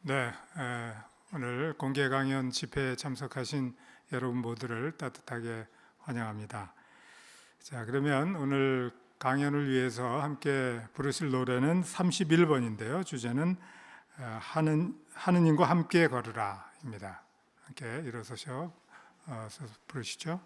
네, 오늘 공개 강연 집회에 참석하신 여러분 모두를 따뜻하게 환영합니다. 자, 그러면 오늘 강연을 위해서 함께 부르실 노래는 31번인데요. 주제는 하느님과 함께 걸으라입니다. 함께 일어서셔 부르시죠.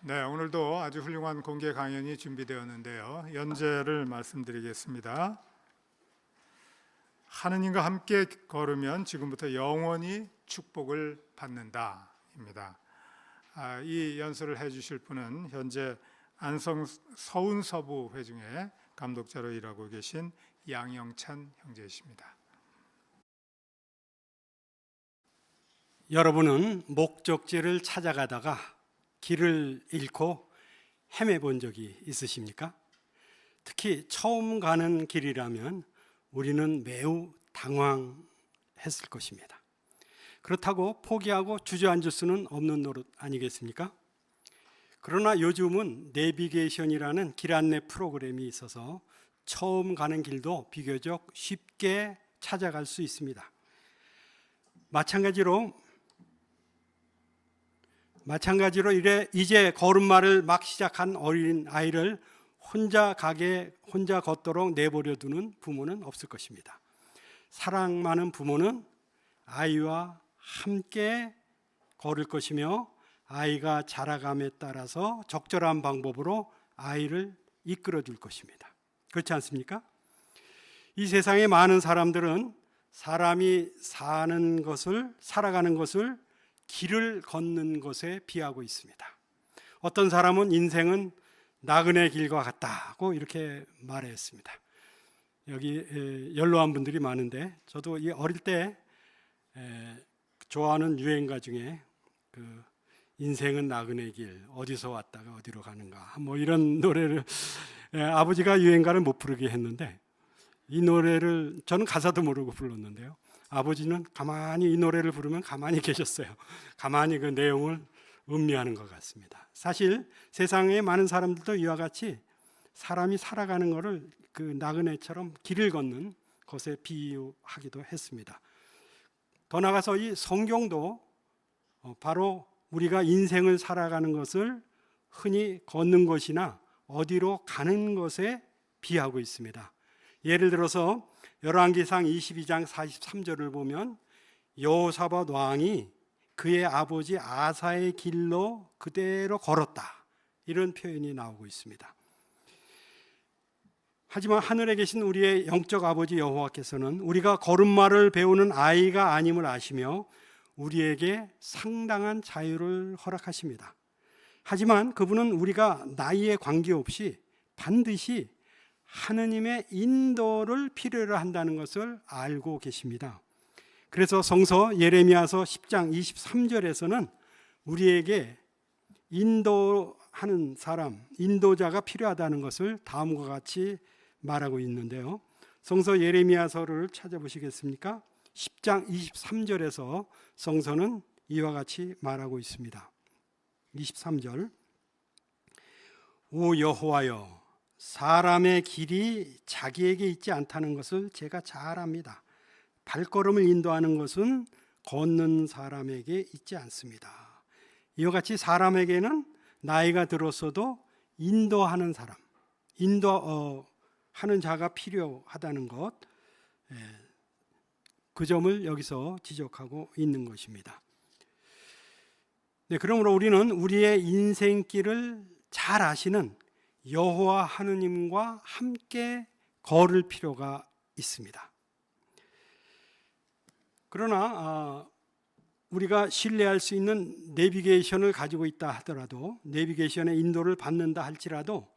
네, 오늘도 아주 훌륭한 공개 강연이 준비되었는데요. 연재를 말씀드리겠습니다. 하느님과 함께 걸으면 지금부터 영원히 축복을 받는다입니다. 이 연설을 해주실 분은 현재 안성 서운서부 회중에 감독자로 일하고 계신 양영찬 형제이십니다. 여러분은 목적지를 찾아가다가 길을 잃고 헤매 본 적이 있으십니까? 특히 처음 가는 길이라면 우리는 매우 당황했을 것입니다. 그렇다고 포기하고 주저앉을 수는 없는 노릇 아니겠습니까? 그러나 요즘은 내비게이션이라는 길 안내 프로그램이 있어서 처음 가는 길도 비교적 쉽게 찾아갈 수 있습니다. 마찬가지로 이제 걸음마를 막 시작한 어린 아이를 혼자 걷도록 내버려 두는 부모는 없을 것입니다. 사랑 많은 부모는 아이와 함께 걸을 것이며 아이가 자라감에 따라서 적절한 방법으로 아이를 이끌어 줄 것입니다. 그렇지 않습니까? 이 세상의 많은 사람들은 사람이 살아가는 것을 길을 걷는 것에 비하고 있습니다. 어떤 사람은 인생은 나그네 길과 같다고 이렇게 말했습니다. 여기 연로한 분들이 많은데 저도 어릴 때 좋아하는 유행가 중에 인생은 나그네 길, 어디서 왔다가 어디로 가는가, 뭐 이런 노래를 아버지가 유행가를 못 부르게 했는데, 이 노래를 저는 가사도 모르고 불렀는데요, 아버지는 가만히 이 노래를 부르면 가만히 계셨어요. 가만히 그 내용을 음미하는 것 같습니다. 사실 세상에 많은 사람들도 이와 같이 사람이 살아가는 것을 그 나그네처럼 길을 걷는 것에 비유하기도 했습니다. 더 나아가서 이 성경도 바로 우리가 인생을 살아가는 것을 흔히 걷는 것이나 어디로 가는 것에 비하고 있습니다. 예를 들어서 열왕기상 22장 43절을 보면 여호사밧 왕이 그의 아버지 아사의 길로 그대로 걸었다, 이런 표현이 나오고 있습니다. 하지만 하늘에 계신 우리의 영적 아버지 여호와께서는 우리가 걸음마를 배우는 아이가 아님을 아시며 우리에게 상당한 자유를 허락하십니다. 하지만 그분은 우리가 나이에 관계없이 반드시 하느님의 인도를 필요로 한다는 것을 알고 계십니다. 그래서 성서 예레미야서 10장 23절에서는 우리에게 인도하는 사람, 인도자가 필요하다는 것을 다음과 같이 말하고 있는데요, 성서 예레미야서를 찾아보시겠습니까? 10장 23절에서 성서는 이와 같이 말하고 있습니다. 23절, 오 여호와여, 사람의 길이 자기에게 있지 않다는 것을 제가 잘 압니다. 발걸음을 인도하는 것은 걷는 사람에게 있지 않습니다. 이와 같이 사람에게는 나이가 들었어도 인도하는 사람, 인도하는 자가 필요하다는 것, 그 점을 여기서 지적하고 있는 것입니다. 네, 그러므로 우리는 우리의 인생길을 잘 아시는 여호와 하느님과 함께 걸을 필요가 있습니다. 그러나 우리가 신뢰할 수 있는 내비게이션을 가지고 있다 하더라도, 내비게이션의 인도를 받는다 할지라도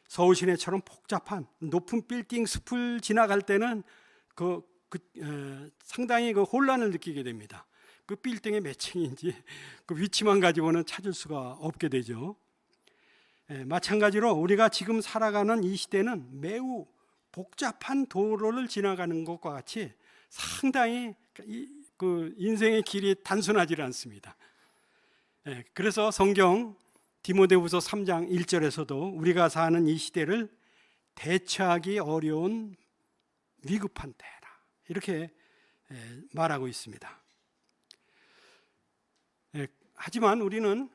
서울 시내처럼 복잡한 높은 빌딩 숲을 지나갈 때는 상당히 그 혼란을 느끼게 됩니다. 그 빌딩의 몇 층인지 그 위치만 가지고는 찾을 수가 없게 되죠. 마찬가지로 우리가 지금 살아가는 이 시대는 매우 복잡한 도로를 지나가는 것과 같이 상당히 그 인생의 길이 단순하지 않습니다. 그래서 성경 디모데후서 3장 1절에서도 우리가 사는 이 시대를 대처하기 어려운 위급한 때라, 이렇게 말하고 있습니다. 하지만 우리는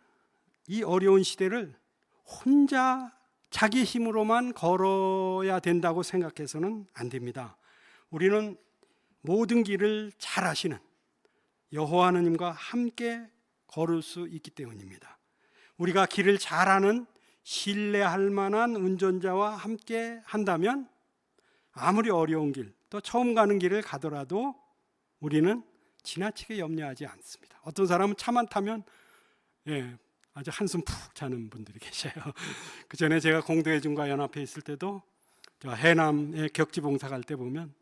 이 어려운 시대를 혼자 자기 힘으로만 걸어야 된다고 생각해서는 안 됩니다. 우리는 모든 길을 잘 아시는 여호와 하나님과 함께 걸을 수 있기 때문입니다. 우리가 길을 잘 아는 신뢰할 만한 운전자와 함께 한다면 아무리 어려운 길, 또 처음 가는 길을 가더라도 우리는 지나치게 염려하지 않습니다. 어떤 사람은 차만 타면 아주 한숨 푹 자는 분들이 계셔요. 그 전에 제가 공도회중과 연합회 있을 때도 저 해남에 격지 봉사 갈 때 보면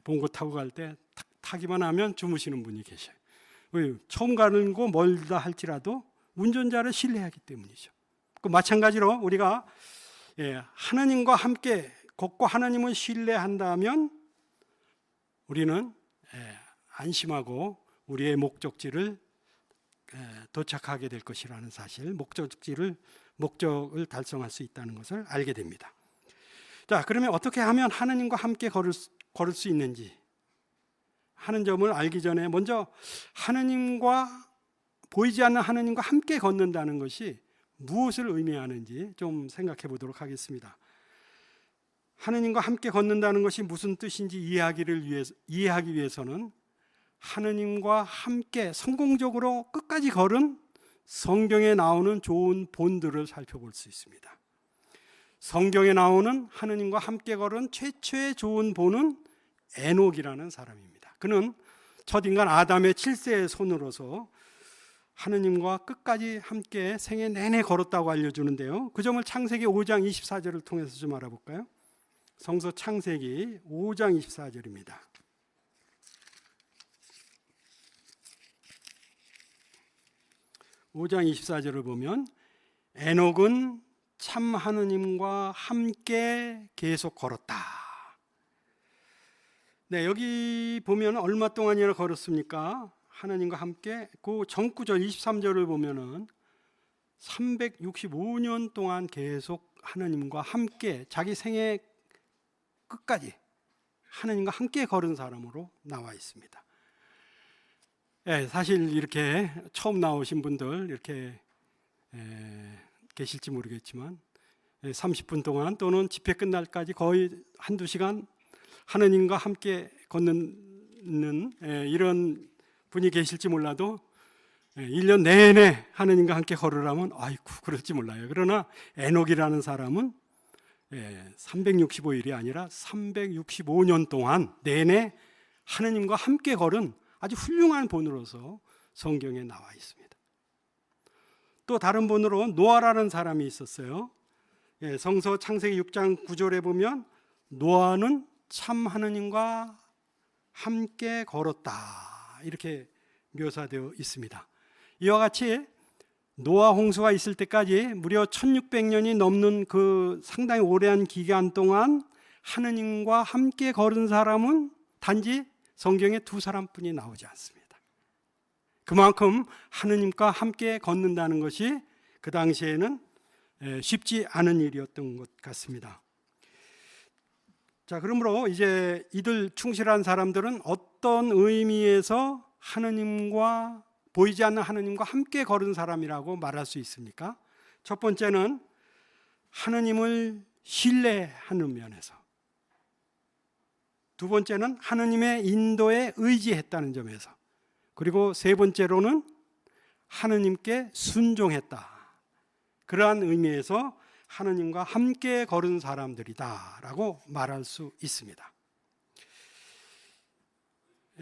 봉고 타고 갈 때 타기만 하면 주무시는 분이 계셔요. 처음 가는 거 멀다 할지라도 운전자를 신뢰하기 때문이죠. 그 마찬가지로 우리가 하나님과 함께 걷고 하나님을 신뢰한다면 우리는 안심하고 우리의 목적지를 도착하게 될 것이라는 사실, 목적을 달성할 수 있다는 것을 알게 됩니다. 자, 그러면 어떻게 하면 하나님과 함께 걸을 수 있는지 하는 점을 알기 전에 먼저 보이지 않는 하나님과 함께 걷는다는 것이 무엇을 의미하는지 좀 생각해 보도록 하겠습니다. 하나님과 함께 걷는다는 것이 무슨 뜻인지 이해하기 위해서는 하나님과 함께 성공적으로 끝까지 걸은 성경에 나오는 좋은 본들을 살펴볼 수 있습니다. 성경에 나오는 하나님과 함께 걸은 최초의 좋은 본은 에녹이라는 사람입니다. 그는 첫인간 아담의 7세의 손으로서 하나님과 끝까지 함께 생애 내내 걸었다고 알려주는데요, 그 점을 창세기 5장 24절을 통해서 좀 알아볼까요? 성서 창세기 5장 24절입니다. 5장 24절을 보면 에녹은 참 하느님과 함께 계속 걸었다. 네, 여기 보면 얼마 동안이나 걸었습니까? 하나님과 함께. 그 전구절 23절을 보면은 365년 동안 계속 하나님과 함께 자기 생애 끝까지 하나님과 함께 걸은 사람으로 나와 있습니다. 네, 사실 이렇게 처음 나오신 분들 이렇게 계실지 모르겠지만 30분 동안 또는 집회 끝날까지 거의 한두 시간 하나님과 함께 걷는 이런 분이 계실지 몰라도 1년 내내 하나님과 함께 걸으라면 아이고 그럴지 몰라요. 그러나 에녹이라는 사람은 365일이 아니라 365년 동안 내내 하나님과 함께 걸은 아주 훌륭한 분으로서 성경에 나와 있습니다. 또 다른 분으로 노아라는 사람이 있었어요. 성서 창세기 6장 9절에 보면 노아는 참 하나님과 함께 걸었다 이렇게 묘사되어 있습니다. 이와 같이 노아 홍수가 있을 때까지 무려 1600년이 넘는 그 상당히 오랜 기간 동안 하느님과 함께 걸은 사람은 단지 성경에 두 사람뿐이 나오지 않습니다. 그만큼 하느님과 함께 걷는다는 것이 그 당시에는 쉽지 않은 일이었던 것 같습니다. 자, 그러므로 이제 이들 충실한 사람들은 어떤 의미에서 하느님과 보이지 않는 하느님과 함께 걸은 사람이라고 말할 수 있습니까? 첫 번째는 하느님을 신뢰하는 면에서, 두 번째는 하느님의 인도에 의지했다는 점에서, 그리고 세 번째로는 하느님께 순종했다. 그러한 의미에서 하느님과 함께 걸은 사람들이다라고 말할 수 있습니다.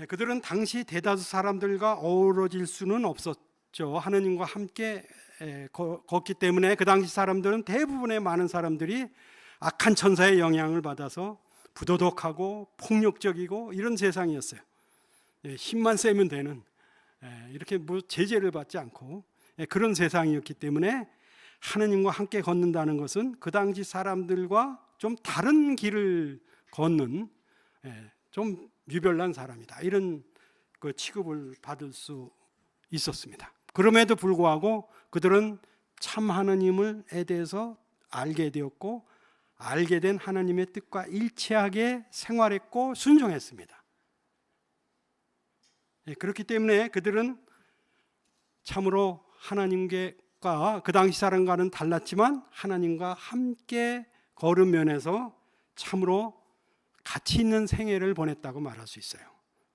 그들은 당시 대다수 사람들과 어우러질 수는 없었죠. 하느님과 함께 걷기 때문에 그 당시 사람들은 대부분의 많은 사람들이 악한 천사의 영향을 받아서 부도덕하고 폭력적이고 이런 세상이었어요. 힘만 세면 되는, 이렇게 뭐 제재를 받지 않고 그런 세상이었기 때문에 하느님과 함께 걷는다는 것은 그 당시 사람들과 좀 다른 길을 걷는 좀 유별난 사람이다, 이런 그 취급을 받을 수 있었습니다. 그럼에도 불구하고 그들은 참 하느님에 대해서 알게 되었고 알게 된 하나님의 뜻과 일치하게 생활했고 순종했습니다. 그렇기 때문에 그들은 참으로 하나님과 그 당시 사람과는 달랐지만 하나님과 함께 걸은 면에서 참으로 가치 있는 생애를 보냈다고 말할 수 있어요.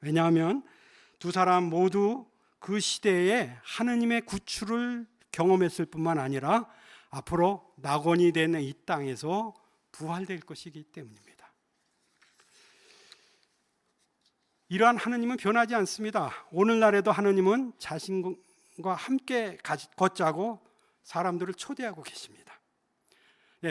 왜냐하면 두 사람 모두 그 시대에 하느님의 구출을 경험했을 뿐만 아니라 앞으로 낙원이 되는 이 땅에서 부활될 것이기 때문입니다. 이러한 하느님은 변하지 않습니다. 오늘날에도 하느님은 자신과 함께 걷자고 사람들을 초대하고 계십니다.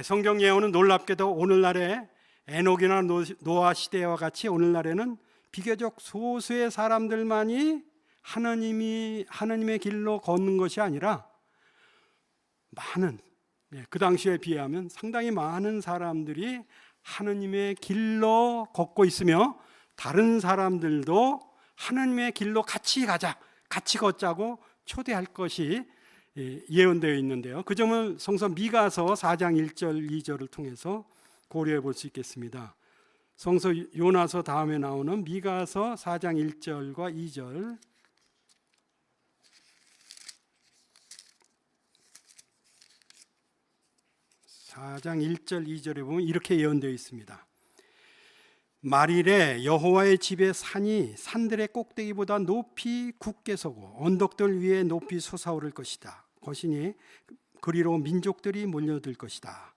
성경 예언은 놀랍게도 오늘날에 에녹이나 노아 시대와 같이 오늘날에는 비교적 소수의 사람들만이 하나님의 길로 걷는 것이 아니라 많은, 그 당시에 비하면 상당히 많은 사람들이 하나님의 길로 걷고 있으며 다른 사람들도 하나님의 길로 같이 가자, 같이 걷자고 초대할 것이 예언되어 있는데요. 그 점을 성서 미가서 4장 1절 2절을 통해서 고려해 볼 수 있겠습니다. 성서 요나서 다음에 나오는 미가서 4장 1절과 2절, (4장 1절 2절에) 보면 이렇게 예언되어 있습니다. 말일에 여호와의 집의 산이 산들의 꼭대기보다 높이 굳게 서고 언덕들 위에 높이 솟아오를 것이니 그리로 민족들이 몰려들 것이다.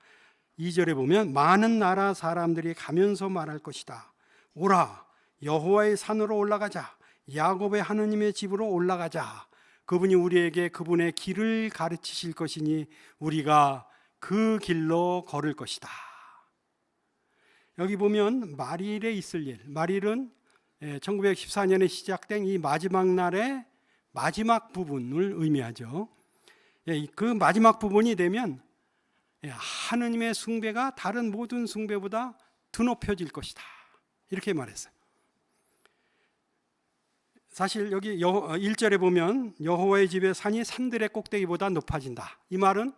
2절에 보면 많은 나라 사람들이 가면서 말할 것이다. 오라, 여호와의 산으로 올라가자. 야곱의 하느님의 집으로 올라가자. 그분이 우리에게 그분의 길을 가르치실 것이니 우리가 그 길로 걸을 것이다. 여기 보면 말일에 있을 일, 말일은 1914년에 시작된 이 마지막 날의 마지막 부분을 의미하죠. 그 마지막 부분이 되면 하느님의 숭배가 다른 모든 숭배보다 드높여질 것이다, 이렇게 말했어요. 사실 여기 1절에 보면 여호와의 집의 산이 산들의 꼭대기보다 높아진다, 이 말은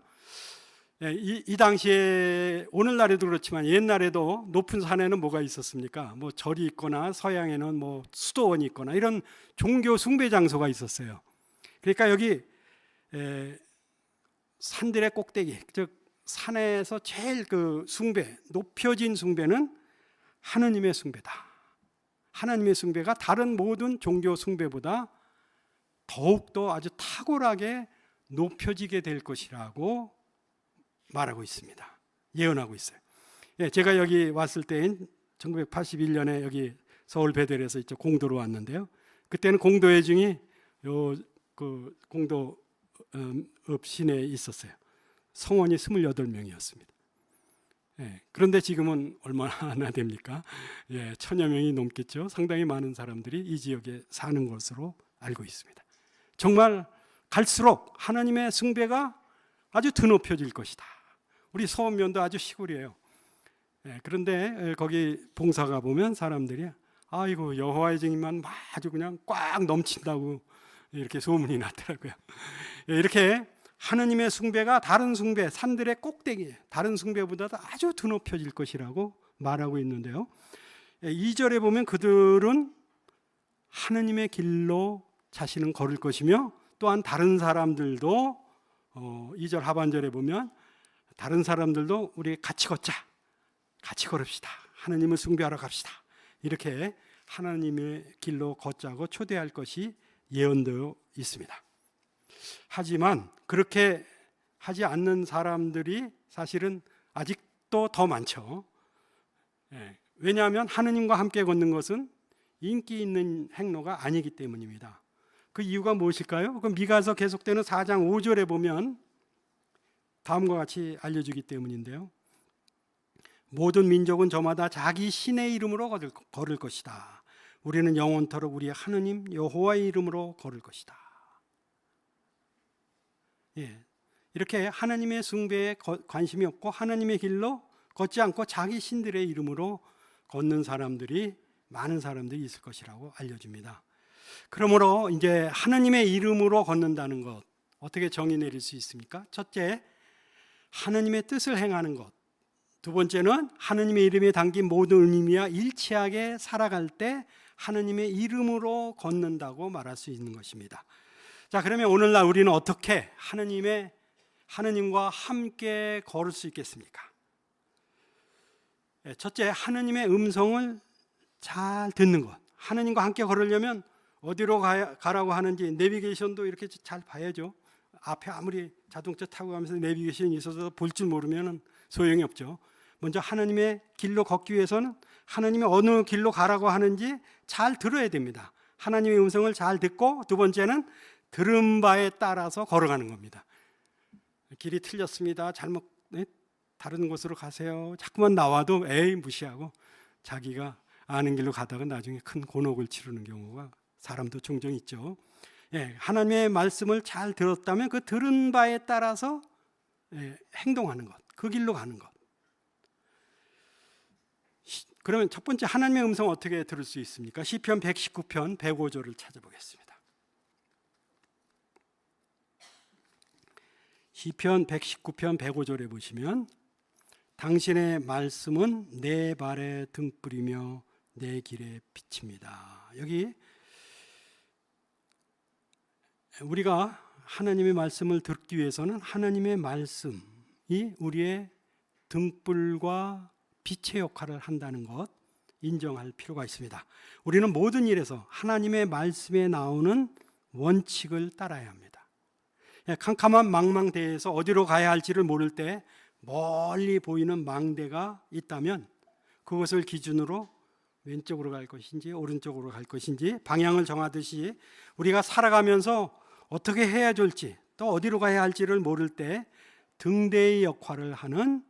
이 당시에, 오늘날에도 그렇지만 옛날에도 높은 산에는 뭐가 있었습니까? 뭐 절이 있거나 서양에는 뭐 수도원이 있거나 이런 종교 숭배 장소가 있었어요. 그러니까 여기 산들의 꼭대기, 즉 산에서 제일 그 숭배, 높여진 숭배는 하느님의 숭배다. 하나님의 숭배가 다른 모든 종교 숭배보다 더욱더 아주 탁월하게 높여지게 될 것이라고 말하고 있습니다. 예언하고 있어요. 제가 여기 왔을 때인 1981년에 여기 서울 베델에서 이쪽 공도로 왔는데요. 그때는 공도회 중이 그 공도 읍 시내에 있었어요. 성원이 28명이었습니다. 그런데 지금은 얼마나 됩니까? 1000여 명이 넘겠죠. 상당히 많은 사람들이 이 지역에 사는 것으로 알고 있습니다. 정말 갈수록 하나님의 숭배가 아주 드높여질 것이다. 우리 서원면도 아주 시골이에요. 그런데 거기 봉사가 보면 사람들이 아이고 여호와의 증인만 아주 그냥 꽉 넘친다고 이렇게 소문이 났더라고요. 이렇게 하느님의 숭배가 다른 숭배, 산들의 꼭대기, 다른 숭배보다도 아주 드높여질 것이라고 말하고 있는데요. 2절에 보면 그들은 하느님의 길로 자신은 걸을 것이며, 또한 다른 사람들도 2절 하반절에 보면 다른 사람들도 우리 같이 걷자, 같이 걸읍시다, 하느님을 숭배하러 갑시다, 이렇게 하나님의 길로 걷자고 초대할 것이 예언되어 있습니다. 하지만 그렇게 하지 않는 사람들이 사실은 아직도 더 많죠. 왜냐하면 하느님과 함께 걷는 것은 인기 있는 행로가 아니기 때문입니다. 그 이유가 무엇일까요? 그 미가서 계속되는 4장 5절에 보면 다음과 같이 알려주기 때문인데요. 모든 민족은 저마다 자기 신의 이름으로 걸을 것이다. 우리는 영원토록 우리의 하느님 여호와의 이름으로 걸을 것이다. 이렇게 하나님의 숭배에 관심이 없고 하나님의 길로 걷지 않고 자기 신들의 이름으로 걷는 사람들이, 많은 사람들이 있을 것이라고 알려줍니다. 그러므로 이제 하나님의 이름으로 걷는다는 것, 어떻게 정의 내릴 수 있습니까? 첫째, 하나님의 뜻을 행하는 것. 두 번째는 하나님의 이름에 담긴 모든 의미와 일치하게 살아갈 때 하나님의 이름으로 걷는다고 말할 수 있는 것입니다. 자, 그러면 오늘날 우리는 어떻게 하나님과 함께 걸을 수 있겠습니까? 첫째, 하나님의 음성을 잘 듣는 것. 하나님과 함께 걸으려면 어디로 가라고 하는지 내비게이션도 이렇게 잘 봐야죠. 앞에 아무리 자동차 타고 가면서 내비게이션이 있어서 볼 줄 모르면 소용이 없죠. 먼저 하나님의 길로 걷기 위해서는 하나님이 어느 길로 가라고 하는지 잘 들어야 됩니다. 하나님의 음성을 잘 듣고, 두 번째는 들은 바에 따라서 걸어가는 겁니다. 길이 틀렸습니다, 잘못 다른 곳으로 가세요, 자꾸만 나와도 에이 무시하고 자기가 아는 길로 가다가 나중에 큰 곤혹을 치르는 경우가 사람도 종종 있죠. 하나님의 말씀을 잘 들었다면 그 들은 바에 따라서 행동하는 것, 그 길로 가는 것. 그러면 첫 번째, 하나님의 음성 어떻게 들을 수 있습니까? 시편 119편 105절을 찾아보겠습니다. 시편 119편 105절에 보시면 당신의 말씀은 내 발에 등불이며 내 길에 빛입니다. 여기 우리가 하나님의 말씀을 듣기 위해서는 하나님의 말씀이 우리의 등불과 빛의 역할을 한다는 것 인정할 필요가 있습니다. 우리는 모든 일에서 하나님의 말씀에 나오는 원칙을 따라야 합니다. 캄캄한 망망대해에서 어디로 가야 할지를 모를 때 멀리 보이는 망대가 있다면 그것을 기준으로 왼쪽으로 갈 것인지 오른쪽으로 갈 것인지 방향을 정하듯이 우리가 살아가면서 어떻게 해야 될지, 또 어디로 가야 할지를 모를 때 등대의 역할을 하는,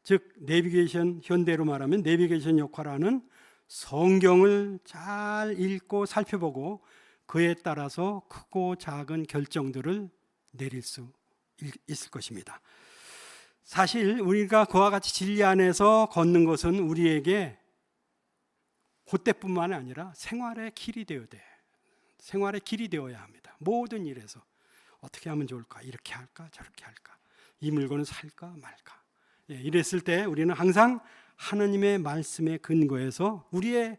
즉 내비게이션, 현대로 말하면 내비게이션 역할을 하는 성경을 잘 읽고 살펴보고 그에 따라서 크고 작은 결정들을 내릴 수 있을 것입니다. 사실 우리가 그와 같이 진리 안에서 걷는 것은 우리에게 그때뿐만 아니라 생활의 길이 되어야 돼. 생활의 길이 되어야 합니다. 모든 일에서 어떻게 하면 좋을까? 이렇게 할까? 저렇게 할까? 이 물건을 살까 말까? 이랬을 때 우리는 항상 하나님의 말씀에 근거해서 우리의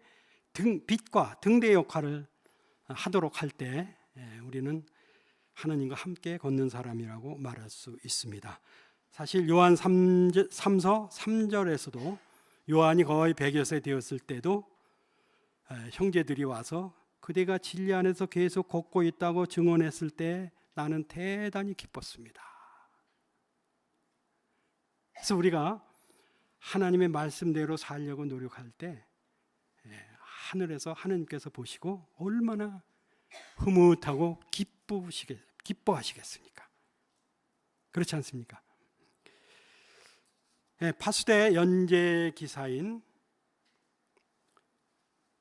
빛과 등대 역할을 하도록 할 때 우리는 하나님과 함께 걷는 사람이라고 말할 수 있습니다. 사실 요한 3서 3절에서도 요한이 거의 100여 세 되었을 때도 형제들이 와서 그대가 진리 안에서 계속 걷고 있다고 증언했을 때 나는 대단히 기뻤습니다. 그래서 우리가 하나님의 말씀대로 살려고 노력할 때 하늘에서 하나님께서 보시고 얼마나 흐뭇하고 기뻐하시겠습니까? 그렇지 않습니까? 파수대 연재 기사인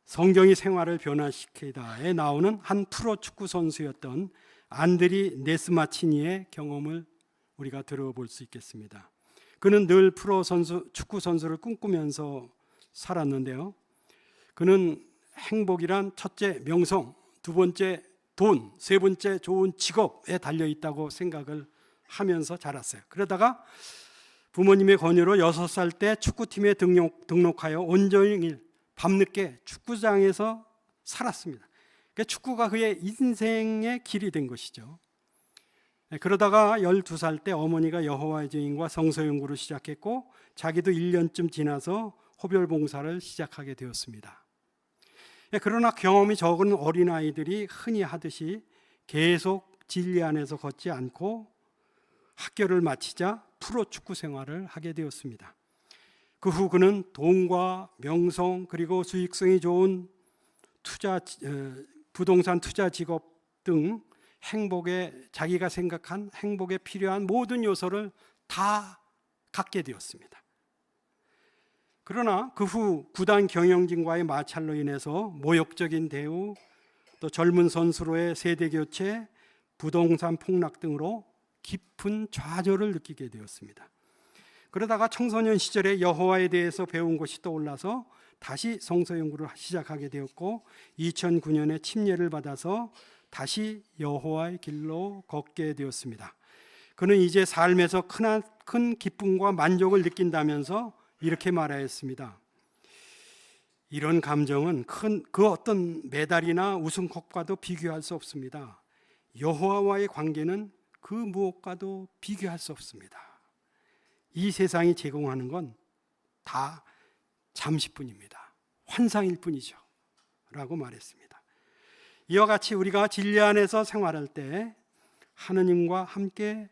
성경이 생활을 변화시키다에 나오는 한 프로 축구 선수였던 안드리 네스마치니의 경험을 우리가 들어볼 수 있겠습니다. 그는 늘 프로 축구 선수를 꿈꾸면서 살았는데요. 그는 행복이란 첫째 명성, 두 번째 돈, 세 번째 좋은 직업에 달려 있다고 생각을 하면서 자랐어요. 그러다가 부모님의 권유로 6살 때 축구팀에 등록하여 온종일 밤늦게 축구장에서 살았습니다. 그러니까 축구가 그의 인생의 길이 된 것이죠. 그러다가 12살 때 어머니가 여호와의 증인과 성서연구를 시작했고 자기도 1년쯤 지나서 호별 봉사를 시작하게 되었습니다. 그러나 경험이 적은 어린아이들이 흔히 하듯이 계속 진리 안에서 걷지 않고 학교를 마치자 프로 축구 생활을 하게 되었습니다. 그 후 그는 돈과 명성 그리고 수익성이 좋은 부동산 투자 직업 등 자기가 생각한 행복에 필요한 모든 요소를 다 갖게 되었습니다. 그러나 그 후 구단 경영진과의 마찰로 인해서 모욕적인 대우, 또 젊은 선수로의 세대 교체, 부동산 폭락 등으로 깊은 좌절을 느끼게 되었습니다. 그러다가 청소년 시절에 여호와에 대해서 배운 것이 떠올라서 다시 성서 연구를 시작하게 되었고 2009년에 침례를 받아서 다시 여호와의 길로 걷게 되었습니다. 그는 이제 삶에서 큰 기쁨과 만족을 느낀다면서 이렇게 말하였습니다. 이런 감정은 그 어떤 메달이나 우승컵과도 비교할 수 없습니다. 여호와와의 관계는 그 무엇과도 비교할 수 없습니다. 이 세상이 제공하는 건 다 잠시뿐입니다. 환상일 뿐이죠. 라고 말했습니다. 이와 같이 우리가 진리 안에서 생활할 때 하느님과 함께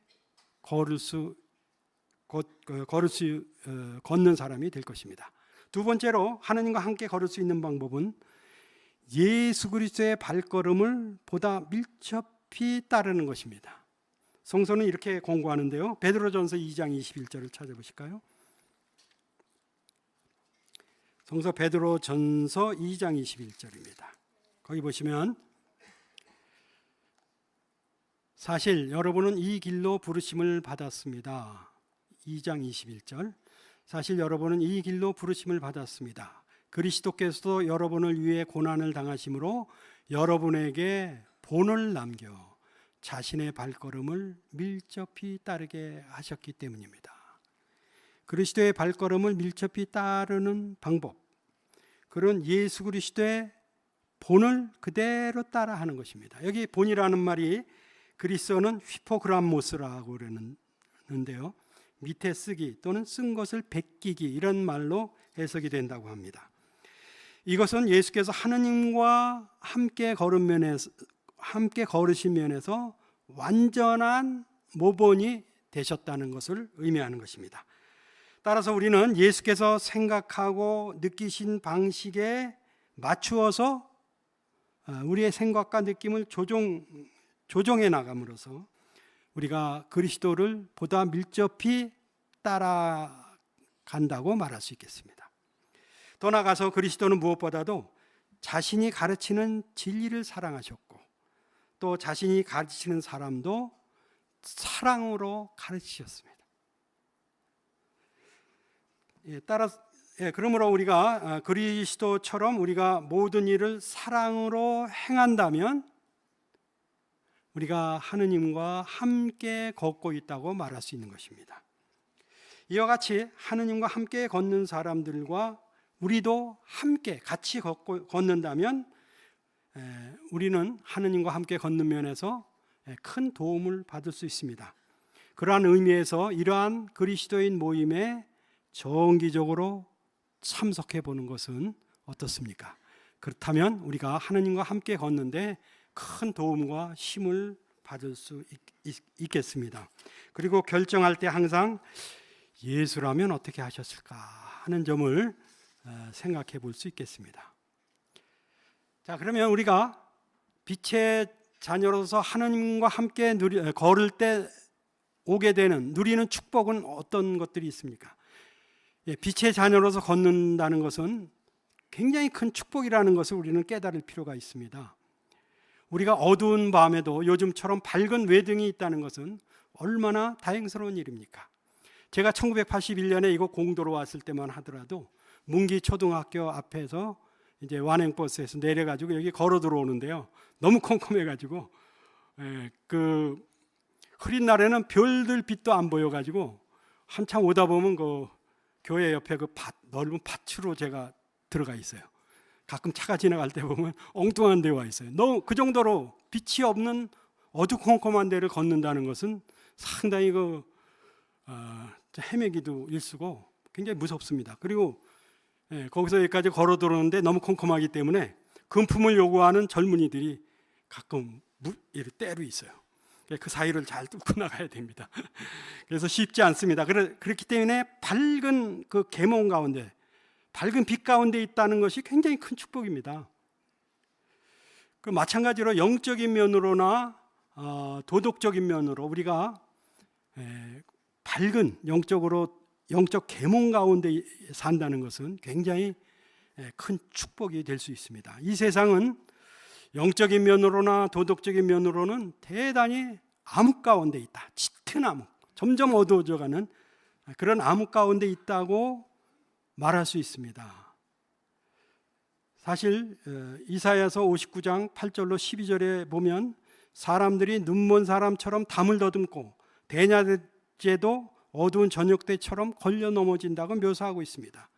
걷는 사람이 될 것입니다. 두 번째로 하느님과 함께 걸을 수 있는 방법은 예수 그리스도의 발걸음을 보다 밀접히 따르는 것입니다. 성서는 이렇게 공고하는데요. 베드로전서 2장 21절을 찾아보실까요? 성서 베드로전서 2장 21절입니다. 거기 보시면 사실 여러분은 이 길로 부르심을 받았습니다. 2장 21절. 사실 여러분은 이 길로 부르심을 받았습니다. 그리스도께서도 여러분을 위해 고난을 당하심으로 여러분에게 본을 남겨 자신의 발걸음을 밀접히 따르게 하셨기 때문입니다. 그리스도의 발걸음을 밀접히 따르는 방법, 그런 예수 그리스도의 본을 그대로 따라하는 것입니다. 여기 본이라는 말이 그리스어는 휘포그람모스라고 그러는데요. 밑에 쓰기 또는 쓴 것을 베끼기 이런 말로 해석이 된다고 합니다. 이것은 예수께서 하느님과 함께 걸으신 면에서 완전한 모본이 되셨다는 것을 의미하는 것입니다. 따라서 우리는 예수께서 생각하고 느끼신 방식에 맞추어서 우리의 생각과 느낌을 조정해 나감으로써 우리가 그리스도를 보다 밀접히 따라간다고 말할 수 있겠습니다. 더 나아가서 그리스도는 무엇보다도 자신이 가르치는 진리를 사랑하셨고 또 자신이 가르치는 사람도 사랑으로 가르치셨습니다. 그러므로 우리가 그리스도처럼 우리가 모든 일을 사랑으로 행한다면 우리가 하느님과 함께 걷고 있다고 말할 수 있는 것입니다. 이와 같이 하느님과 함께 걷는 사람들과 우리도 함께 같이 걷는다면 우리는 하느님과 함께 걷는 면에서 큰 도움을 받을 수 있습니다. 그러한 의미에서 이러한 그리스도인 모임에 정기적으로 참석해 보는 것은 어떻습니까? 그렇다면 우리가 하느님과 함께 걷는데 큰 도움과 힘을 받을 수 있겠습니다. 그리고 결정할 때 항상 예수라면 어떻게 하셨을까 하는 점을 생각해 볼 수 있겠습니다. 자, 그러면 우리가 빛의 자녀로서 하느님과 함께 걸을 때 오게 되는 누리는 축복은 어떤 것들이 있습니까? 빛의 자녀로서 걷는다는 것은 굉장히 큰 축복이라는 것을 우리는 깨달을 필요가 있습니다. 우리가 어두운 밤에도 요즘처럼 밝은 외등이 있다는 것은 얼마나 다행스러운 일입니까? 제가 1981년에 이곳 공도로 왔을 때만 하더라도 문기 초등학교 앞에서 이제 완행버스에서 내려가지고 여기 걸어 들어오는데요. 너무 컴컴해가지고 그 흐린 날에는 별들 빛도 안 보여가지고 한참 오다 보면 그 교회 옆에 그 넓은 밭으로 제가 들어가 있어요. 가끔 차가 지나갈 때 보면 엉뚱한 데 와 있어요. 너무 그 정도로 빛이 없는 어두컴컴한 데를 걷는다는 것은 상당히 헤매기도 일쑤고 굉장히 무섭습니다. 그리고 거기서 여기까지 걸어 들어오는데 너무 컴컴하기 때문에 금품을 요구하는 젊은이들이 가끔 때로 있어요. 그 사이를 잘 뚫고 나가야 됩니다. 그래서 쉽지 않습니다. 그렇기 때문에 밝은 그 계몽 가운데, 밝은 빛 가운데 있다는 것이 굉장히 큰 축복입니다. 그 마찬가지로 영적인 면으로나 도덕적인 면으로 우리가 밝은 영적 계몽 가운데 산다는 것은 굉장히 큰 축복이 될 수 있습니다. 이 세상은 영적인 면으로나 도덕적인 면으로는 대단히 암흑 가운데 있다. 짙은 암흑, 점점 어두워져가는 그런 암흑 가운데 있다고 말할 수 있습니다. 사실 이사야서 59장 8절로 12절에 보면 사람들이 눈먼 사람처럼 담을 더듬고 대낮에도 어두운 저녁 때처럼 걸려 넘어진다고 묘사하고 있습니다.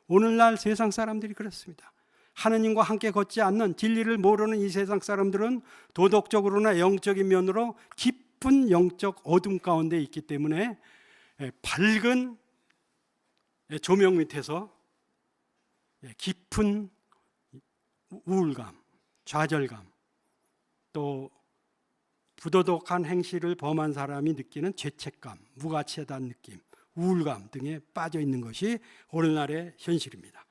오늘날 세상 사람들이 그렇습니다. 하느님과 함께 걷지 않는 진리를 모르는 이 세상 사람들은 도덕적으로나 영적인 면으로 깊은 영적 어둠 가운데 있기 때문에 밝은 조명 밑에서 깊은 우울감, 좌절감, 또 부도덕한 행실을 범한 사람이 느끼는 죄책감, 무가치하다는 느낌, 우울감 등에 빠져 있는 것이 오늘날의 현실입니다.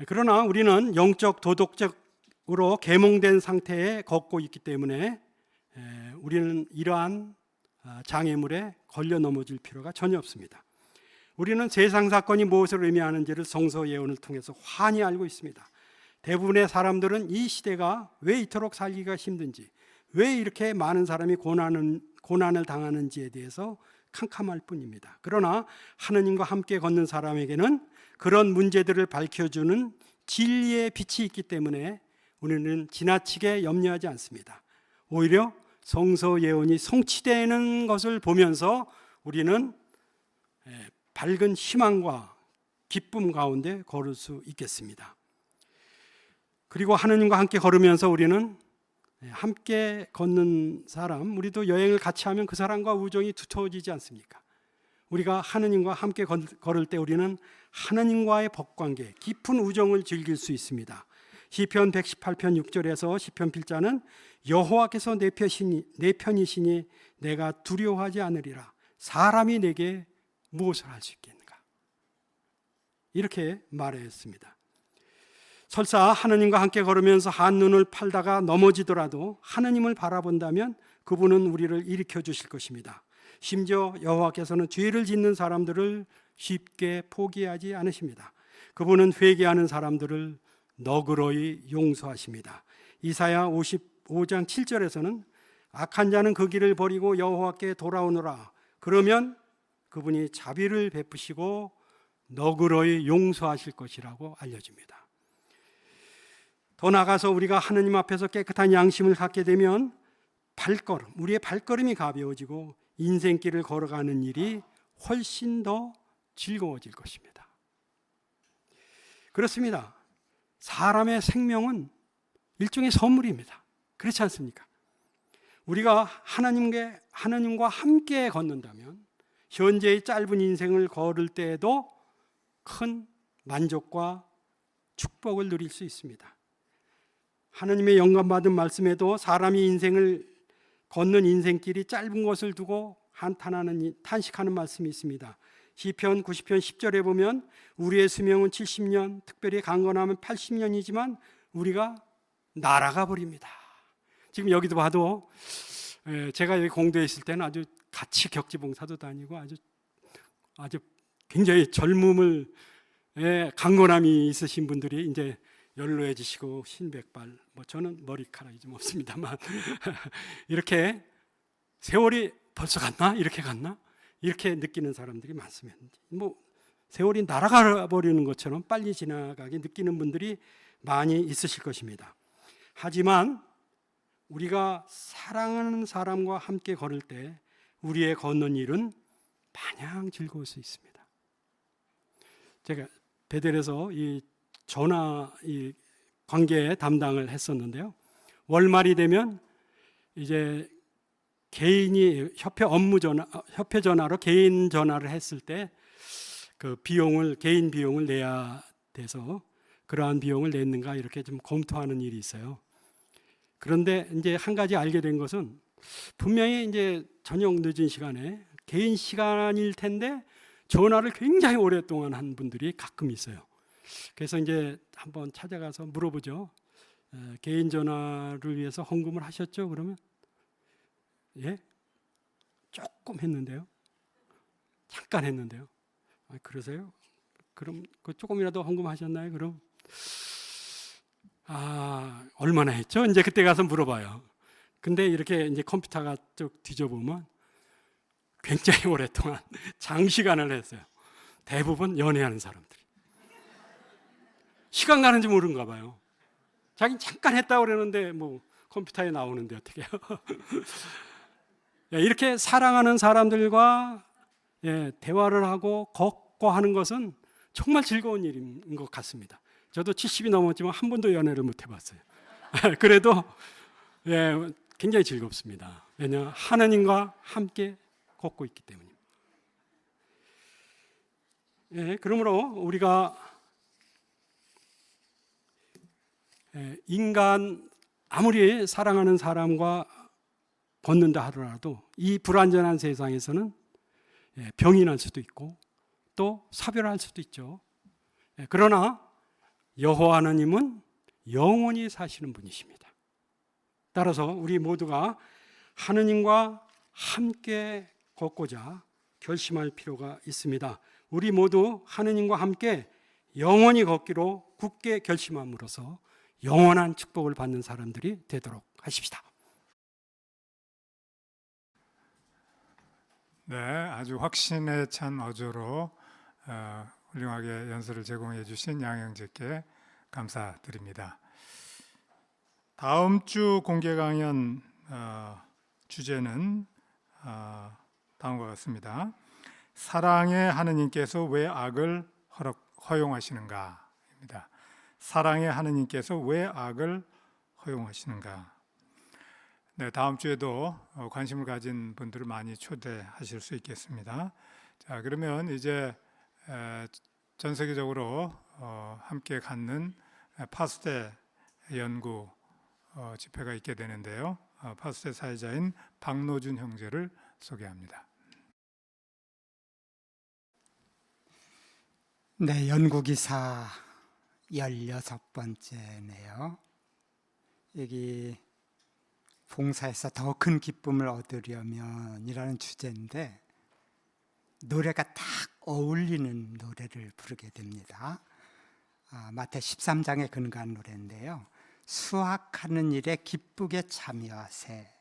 그러나 우리는 영적 도덕적으로 계몽된 상태에 걷고 있기 때문에 우리는 이러한 장애물에 걸려 넘어질 필요가 전혀 없습니다. 우리는 세상 사건이 무엇을 의미하는지를 성서 예언을 통해서 환히 알고 있습니다. 대부분의 사람들은 이 시대가 왜 이토록 살기가 힘든지, 왜 이렇게 많은 사람이 고난을 당하는지에 대해서 캄캄할 뿐입니다. 그러나 하느님과 함께 걷는 사람에게는 그런 문제들을 밝혀주는 진리의 빛이 있기 때문에 우리는 지나치게 염려하지 않습니다. 오히려 성서 예언이 성취되는 것을 보면서 우리는 밝은 희망과 기쁨 가운데 걸을 수 있겠습니다. 그리고 하느님과 함께 걸으면서 우리는 함께 걷는 사람, 우리도 여행을 같이 하면 그 사람과 우정이 두터워지지 않습니까? 우리가 하느님과 함께 걸을 때 우리는 하느님과의 법관계, 깊은 우정을 즐길 수 있습니다. 시편 118편 6절에서 시편 필자는 여호와께서 내 편이시니 내가 두려워하지 않으리라. 사람이 내게 무엇을 할 수 있겠는가? 이렇게 말했습니다. 설사 하느님과 함께 걸으면서 한눈을 팔다가 넘어지더라도 하느님을 바라본다면 그분은 우리를 일으켜 주실 것입니다. 심지어 여호와께서는 죄를 짓는 사람들을 쉽게 포기하지 않으십니다. 그분은 회개하는 사람들을 너그러이 용서하십니다. 이사야 55장 7절에서는 악한 자는 그 길을 버리고 여호와께 돌아오노라. 그러면 그분이 자비를 베푸시고 너그러이 용서하실 것이라고 알려집니다. 더 나아가서 우리가 하느님 앞에서 깨끗한 양심을 갖게 되면 우리의 발걸음이 가벼워지고 인생길을 걸어가는 일이 훨씬 더 즐거워질 것입니다. 그렇습니다. 사람의 생명은 일종의 선물입니다. 그렇지 않습니까? 우리가 하나님과 함께 걷는다면 현재의 짧은 인생을 걸을 때에도 큰 만족과 축복을 누릴 수 있습니다. 하나님의 영감받은 말씀에도 사람이 인생을 걷는 인생길이 짧은 것을 두고 탄식하는 말씀이 있습니다. 시편 90편 10절에 보면 우리의 수명은 70년, 특별히 강건하면 80년이지만 우리가 날아가 버립니다. 지금 여기도 봐도 제가 여기 공도에 있을 때는 아주 같이 격지봉사도 다니고 아주 굉장히 젊음을 강건함이 있으신 분들이 이제 연로해지시고 신백발, 저는 머리카락이 좀 없습니다만 이렇게 세월이 벌써 갔나? 이렇게 갔나? 이렇게 느끼는 사람들이 많습니다. 세월이 날아가 버리는 것처럼 빨리 지나가게 느끼는 분들이 많이 있으실 것입니다. 하지만 우리가 사랑하는 사람과 함께 걸을 때 우리의 걷는 일은 마냥 즐거울 수 있습니다. 제가 베델에서 이 관계 담당을 했었는데요. 월말이 되면 이제 개인이 협회 전화로 개인 전화를 했을 때 그 개인 비용을 내야 돼서 그러한 비용을 냈는가 이렇게 좀 검토하는 일이 있어요. 그런데 이제 한 가지 알게 된 것은 분명히 이제 저녁 늦은 시간에 개인 시간일 텐데 전화를 굉장히 오랫동안 한 분들이 가끔 있어요. 그래서 이제 한번 찾아가서 물어보죠. 개인 전화를 위해서 헌금을 하셨죠? 그러면 예? 조금 했는데요. 잠깐 했는데요. 그러세요? 그럼 그 조금이라도 헌금하셨나요? 그럼 얼마나 했죠? 이제 그때 가서 물어봐요. 근데 이렇게 이제 컴퓨터가 쭉 뒤져보면 굉장히 오랫동안 장시간을 했어요. 대부분 연애하는 사람들이. 시간 가는지 모르는가 봐요. 자기는 잠깐 했다고 그러는데 컴퓨터에 나오는데 어떻게 해요? 이렇게 사랑하는 사람들과 대화를 하고 걷고 하는 것은 정말 즐거운 일인 것 같습니다. 저도 70이 넘었지만 한 번도 연애를 못 해봤어요. 그래도 굉장히 즐겁습니다. 왜냐하면 하나님과 함께 걷고 있기 때문입니다. 그러므로 우리가 인간 아무리 사랑하는 사람과 걷는다 하더라도 이 불완전한 세상에서는 병이 날 수도 있고 또 사별할 수도 있죠. 그러나 여호와 하나님은 영원히 사시는 분이십니다. 따라서 우리 모두가 하나님과 함께 걷고자 결심할 필요가 있습니다. 우리 모두 하나님과 함께 영원히 걷기로 굳게 결심함으로써 영원한 축복을 받는 사람들이 되도록 하십시다. 네, 아주 확신에 찬 어조로 훌륭하게 연설을 제공해 주신 양형제께 감사드립니다. 다음 주 공개 강연 주제는 다음과 같습니다. 사랑의 하느님께서 왜 악을 허용하시는가입니다. 사랑의 하느님께서 왜 악을 허용하시는가. 네, 다음 주에도 관심을 가진 분들을 많이 초대하실 수 있겠습니다. 자, 그러면 이제 전 세계적으로 함께 갖는 파스테 연구 집회가 있게 되는데요. 파스테 사회자인 박노준 형제를 소개합니다. 네, 연구기사 16번째네요. 여기 봉사에서 더 큰 기쁨을 얻으려면 이라는 주제인데 노래가 딱 어울리는 노래를 부르게 됩니다. 마태 13장에 근거한 노래인데요. 수확하는 일에 기쁘게 참여하세.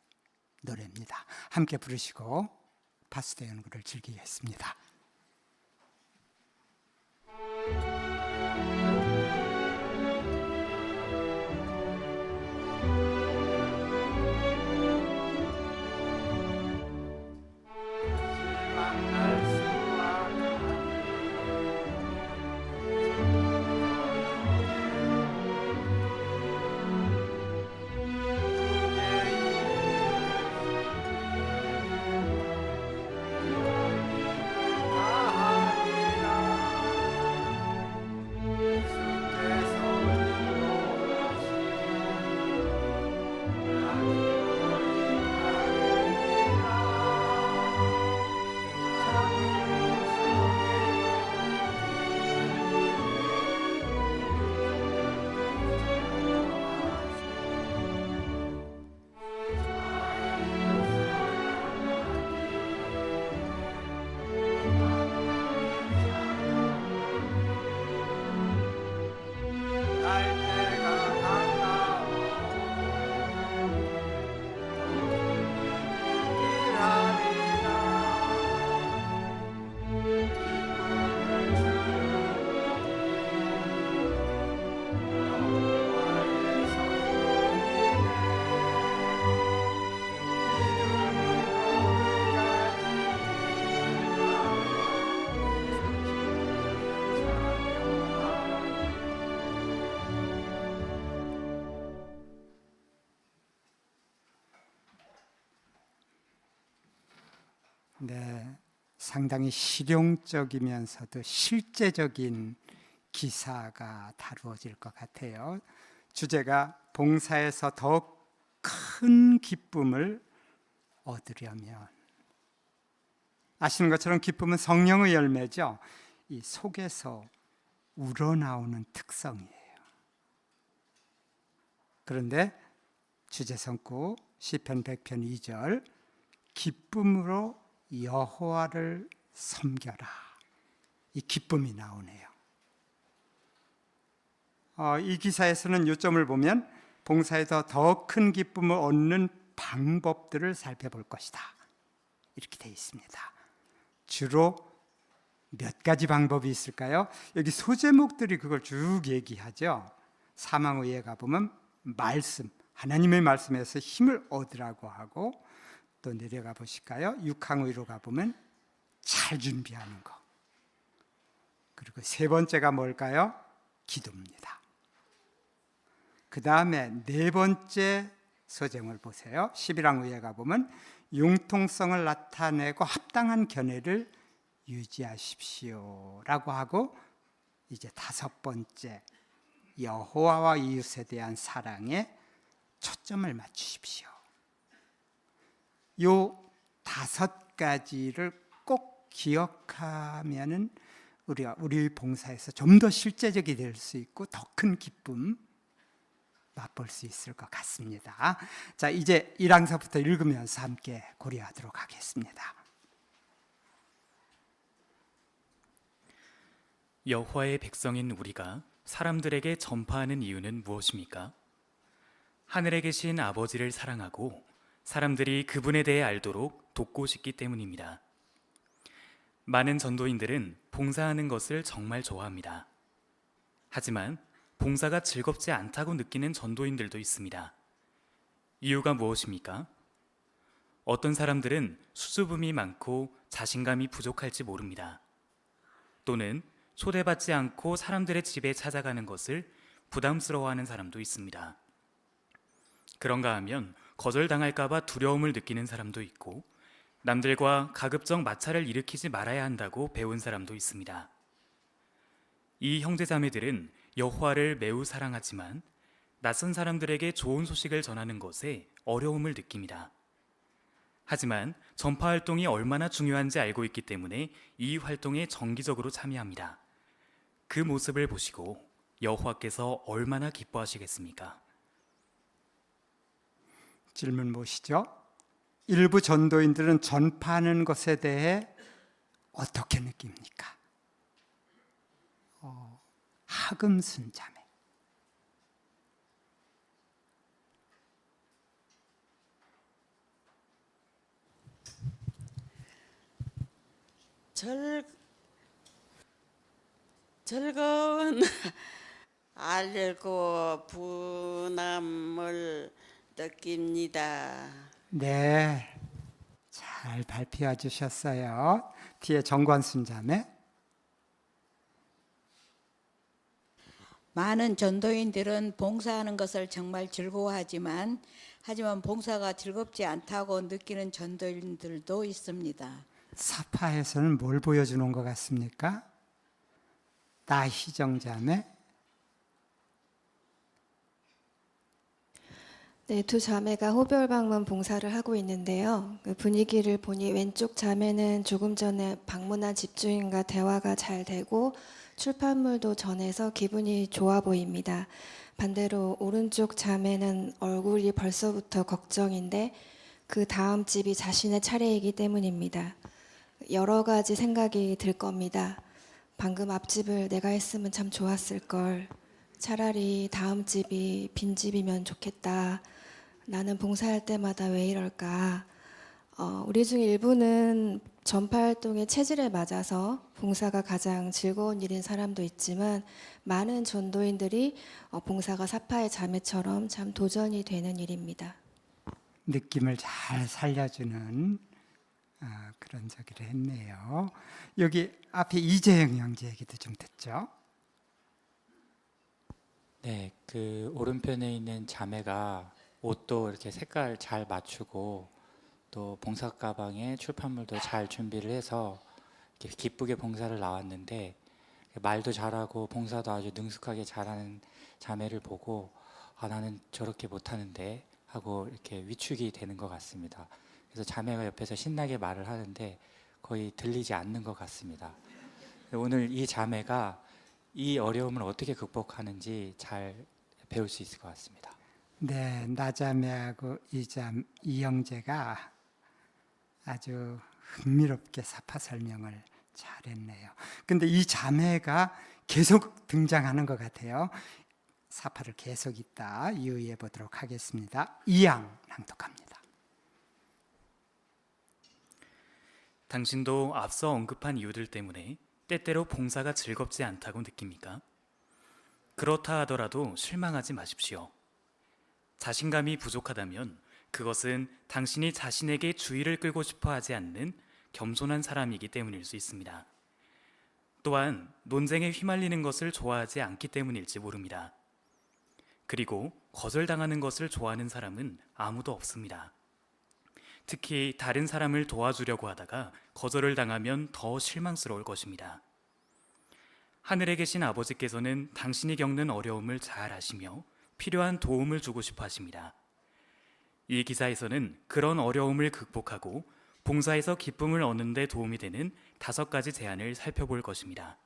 노래입니다. 함께 부르시고 파수대 연구를 즐기겠습니다. 네, 상당히 실용적이면서도 실제적인 기사가 다루어질 것 같아요. 주제가 봉사에서 더욱 큰 기쁨을 얻으려면, 아시는 것처럼 기쁨은 성령의 열매죠. 이 속에서 우러나오는 특성이에요. 그런데 주제 성구 시편 100편 2절 기쁨으로 여호와를 섬겨라, 이 기쁨이 나오네요. 이 기사에서는 요점을 보면 봉사에서 더 큰 기쁨을 얻는 방법들을 살펴볼 것이다, 이렇게 되어 있습니다. 주로 몇 가지 방법이 있을까요? 여기 소제목들이 그걸 쭉 얘기하죠. 사망의에 가보면 말씀, 하나님의 말씀에서 힘을 얻으라고 하고, 또 내려가 보실까요? 육항의로 가보면 잘 준비하는 거. 그리고 세 번째가 뭘까요? 기도입니다. 그 다음에 네 번째 서정을 보세요. 11항의에 가보면 융통성을 나타내고 합당한 견해를 유지하십시오 라고 하고, 이제 다섯 번째 여호와와 이웃에 대한 사랑에 초점을 맞추십시오. 요 다섯 가지를 꼭 기억하면은 우리 봉사에서 좀 더 실제적이 될 수 있고 더 큰 기쁨 맛볼 수 있을 것 같습니다. 자, 이제 1항서부터 읽으면서 함께 고려하도록 하겠습니다. 여호와의 백성인 우리가 사람들에게 전파하는 이유는 무엇입니까? 하늘에 계신 아버지를 사랑하고 사람들이 그분에 대해 알도록 돕고 싶기 때문입니다. 많은 전도인들은 봉사하는 것을 정말 좋아합니다. 하지만 봉사가 즐겁지 않다고 느끼는 전도인들도 있습니다. 이유가 무엇입니까? 어떤 사람들은 수줍음이 많고 자신감이 부족할지 모릅니다. 또는 초대받지 않고 사람들의 집에 찾아가는 것을 부담스러워하는 사람도 있습니다. 그런가 하면 거절당할까 봐 두려움을 느끼는 사람도 있고, 남들과 가급적 마찰을 일으키지 말아야 한다고 배운 사람도 있습니다. 이 형제자매들은 여호와를 매우 사랑하지만 낯선 사람들에게 좋은 소식을 전하는 것에 어려움을 느낍니다. 하지만 전파 활동이 얼마나 중요한지 알고 있기 때문에 이 활동에 정기적으로 참여합니다. 그 모습을 보시고 여호와께서 얼마나 기뻐하시겠습니까? 질문 보시죠. 일부 전도인들은 전파하는 것에 대해 어떻게 느낍니까? 하금순자매. 즐거운 알고 분함을 느낍니다. 네, 잘 발표해 주셨어요. 뒤에 정관순 자매. 많은 전도인들은 봉사하는 것을 정말 즐거워하지만 봉사가 즐겁지 않다고 느끼는 전도인들도 있습니다. 사파에서는 뭘 보여주는 것 같습니까? 나희정 자매. 네, 두 자매가 호별 방문 봉사를 하고 있는데요. 그 분위기를 보니 왼쪽 자매는 조금 전에 방문한 집주인과 대화가 잘 되고 출판물도 전해서 기분이 좋아 보입니다. 반대로 오른쪽 자매는 얼굴이 벌써부터 걱정인데 그 다음 집이 자신의 차례이기 때문입니다. 여러 가지 생각이 들 겁니다. 방금 앞집을 내가 했으면 참 좋았을 걸. 차라리 다음 집이 빈집이면 좋겠다. 나는 봉사할 때마다 왜 이럴까? 우리 중 일부는 전파활동의 체질에 맞아서 봉사가 가장 즐거운 일인 사람도 있지만 많은 전도인들이 봉사가 사파의 자매처럼 참 도전이 되는 일입니다. 느낌을 잘 살려주는 그런 저기를 했네요. 여기 앞에 이재영 형제 얘기도 좀 듣죠. 네, 그 오른편에 있는 자매가 옷도 이렇게 색깔 잘 맞추고 또 봉사 가방에 출판물도 잘 준비를 해서 이렇게 기쁘게 봉사를 나왔는데 말도 잘하고 봉사도 아주 능숙하게 잘하는 자매를 보고 나는 저렇게 못하는데 하고 이렇게 위축이 되는 것 같습니다. 그래서 자매가 옆에서 신나게 말을 하는데 거의 들리지 않는 것 같습니다. 오늘 이 자매가 이 어려움을 어떻게 극복하는지 잘 배울 수 있을 것 같습니다. 네, 나자매하고 이 형제가 아주 흥미롭게 사파 설명을 잘했네요. 근데 이 자매가 계속 등장하는 것 같아요. 사파를 계속 이따 유의해 보도록 하겠습니다. 이양 낭독합니다. 당신도 앞서 언급한 이유들 때문에 때때로 봉사가 즐겁지 않다고 느낍니까? 그렇다 하더라도 실망하지 마십시오. 자신감이 부족하다면 그것은 당신이 자신에게 주의를 끌고 싶어 하지 않는 겸손한 사람이기 때문일 수 있습니다. 또한 논쟁에 휘말리는 것을 좋아하지 않기 때문일지 모릅니다. 그리고 거절당하는 것을 좋아하는 사람은 아무도 없습니다. 특히 다른 사람을 도와주려고 하다가 거절을 당하면 더 실망스러울 것입니다. 하늘에 계신 아버지께서는 당신이 겪는 어려움을 잘 아시며 필요한 도움을 주고 싶어 하십니다. 이 기사에서는 그런 어려움을 극복하고 봉사에서 기쁨을 얻는 데 도움이 되는 5가지 제안을 살펴볼 것입니다.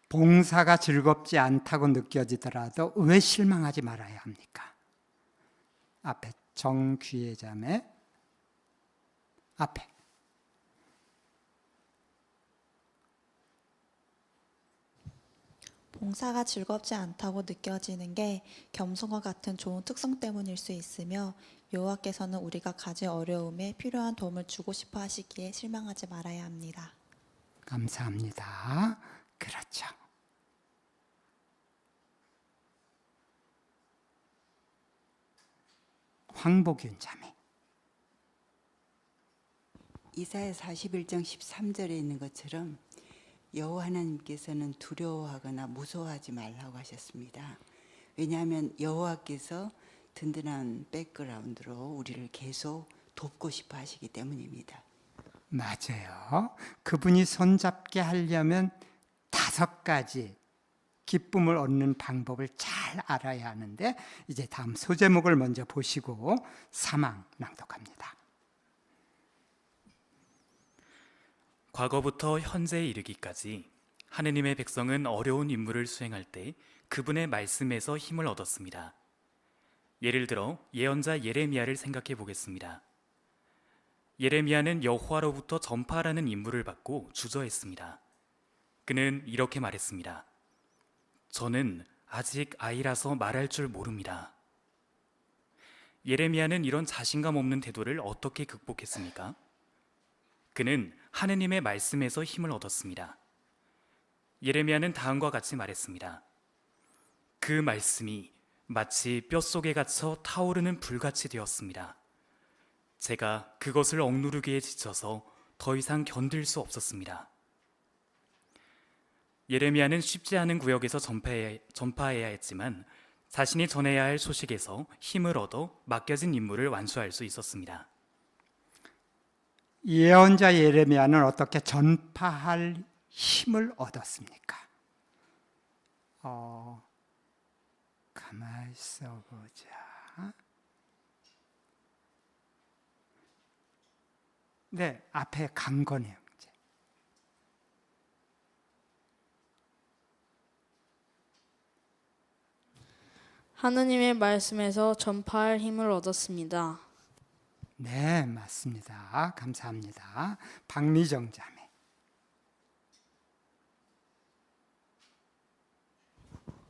봉사가 즐겁지 않다고 느껴지더라도 왜 실망하지 말아야 합니까? 앞에 정귀의 자매 앞에 봉사가 즐겁지 않다고 느껴지는 게 겸손과 같은 좋은 특성 때문일 수 있으며 여호와께서는 우리가 가진 어려움에 필요한 도움을 주고 싶어 하시기에 실망하지 말아야 합니다. 감사합니다. 그렇죠. 황복윤 자매. 이사야 41장 13절에 있는 것처럼 여호와 하나님께서는 두려워하거나 무서워하지 말라고 하셨습니다. 왜냐하면 여호와께서 든든한 백그라운드로 우리를 계속 돕고 싶어 하시기 때문입니다. 맞아요. 그분이 손잡게 하려면 5가지 기쁨을 얻는 방법을 잘 알아야 하는데 이제 다음 소제목을 먼저 보시고 사망 낭독합니다. 과거부터 현재에 이르기까지 하느님의 백성은 어려운 임무를 수행할 때 그분의 말씀에서 힘을 얻었습니다. 예를 들어 예언자 예레미야를 생각해 보겠습니다. 예레미야는 여호와로부터 전파하라는 임무를 받고 주저했습니다. 그는 이렇게 말했습니다. 저는 아직 아이라서 말할 줄 모릅니다. 예레미야는 이런 자신감 없는 태도를 어떻게 극복했습니까? 그는 하느님의 말씀에서 힘을 얻었습니다. 예레미야는 다음과 같이 말했습니다. 그 말씀이 마치 뼛속에 갇혀 타오르는 불같이 되었습니다. 제가 그것을 억누르기에 지쳐서 더 이상 견딜 수 없었습니다. 예레미야는 쉽지 않은 구역에서 전파해야 했지만 자신이 전해야 할 소식에서 힘을 얻어 맡겨진 임무를 완수할 수 있었습니다. 예언자 예레미야는 어떻게 전파할 힘을 얻었습니까? 가만히 있어 보자. 네, 앞에 강건의 형제. 하느님의 말씀에서 전파할 힘을 얻었습니다. 네, 맞습니다. 감사합니다. 박미정 자매.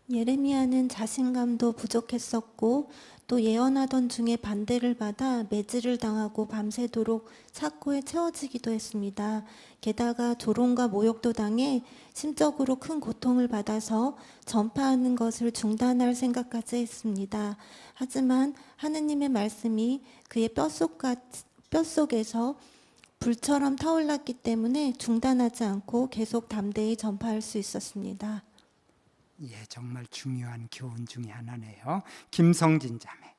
예레미야는 자신감도 부족했었고 또 예언하던 중에 반대를 받아 매질을 당하고 밤새도록 착고에 채워지기도 했습니다. 게다가 조롱과 모욕도 당해 심적으로 큰 고통을 받아서 전파하는 것을 중단할 생각까지 했습니다. 하지만 하느님의 말씀이 그의 뼛속에서 불처럼 타올랐기 때문에 중단하지 않고 계속 담대히 전파할 수 있었습니다. 예, 정말 중요한 교훈 중에 하나네요. 김성진 자매.